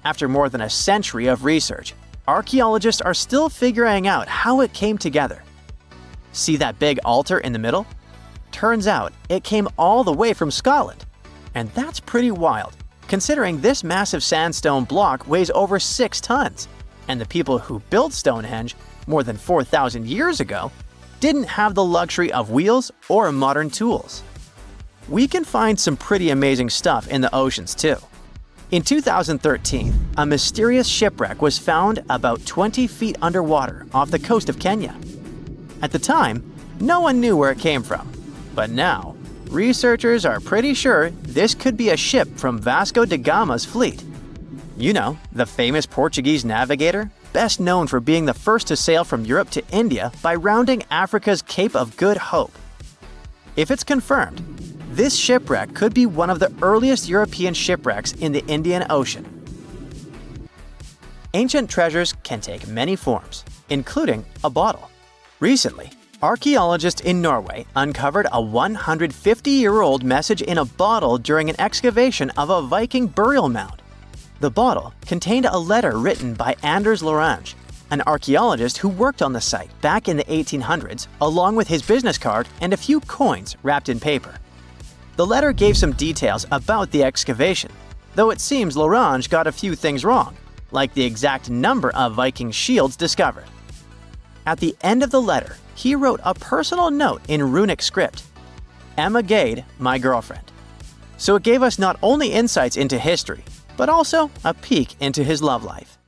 After more than a century of research, archaeologists are still figuring out how it came together. See that big altar in the middle? Turns out it came all the way from Scotland. And that's pretty wild, considering this massive sandstone block weighs over 6 tons, and the people who built Stonehenge more than 4,000 years ago didn't have the luxury of wheels or modern tools. We can find some pretty amazing stuff in the oceans too. In 2013, a mysterious shipwreck was found about 20 feet underwater off the coast of Kenya. At the time, no one knew where it came from, but now, researchers are pretty sure this could be a ship from Vasco da Gama's fleet. You know, the famous Portuguese navigator, best known for being the first to sail from Europe to India by rounding Africa's Cape of Good Hope. If it's confirmed, this shipwreck could be one of the earliest European shipwrecks in the Indian Ocean. Ancient treasures can take many forms, including a bottle. Recently, archaeologists in Norway uncovered a 150-year-old message in a bottle during an excavation of a Viking burial mound. The bottle contained a letter written by Anders Lorange, an archaeologist who worked on the site back in the 1800s, along with his business card and a few coins wrapped in paper. The letter gave some details about the excavation, though it seems Lorange got a few things wrong, like the exact number of Viking shields discovered. At the end of the letter, he wrote a personal note in runic script, "Emma Gade, my girlfriend." So it gave us not only insights into history, but also a peek into his love life.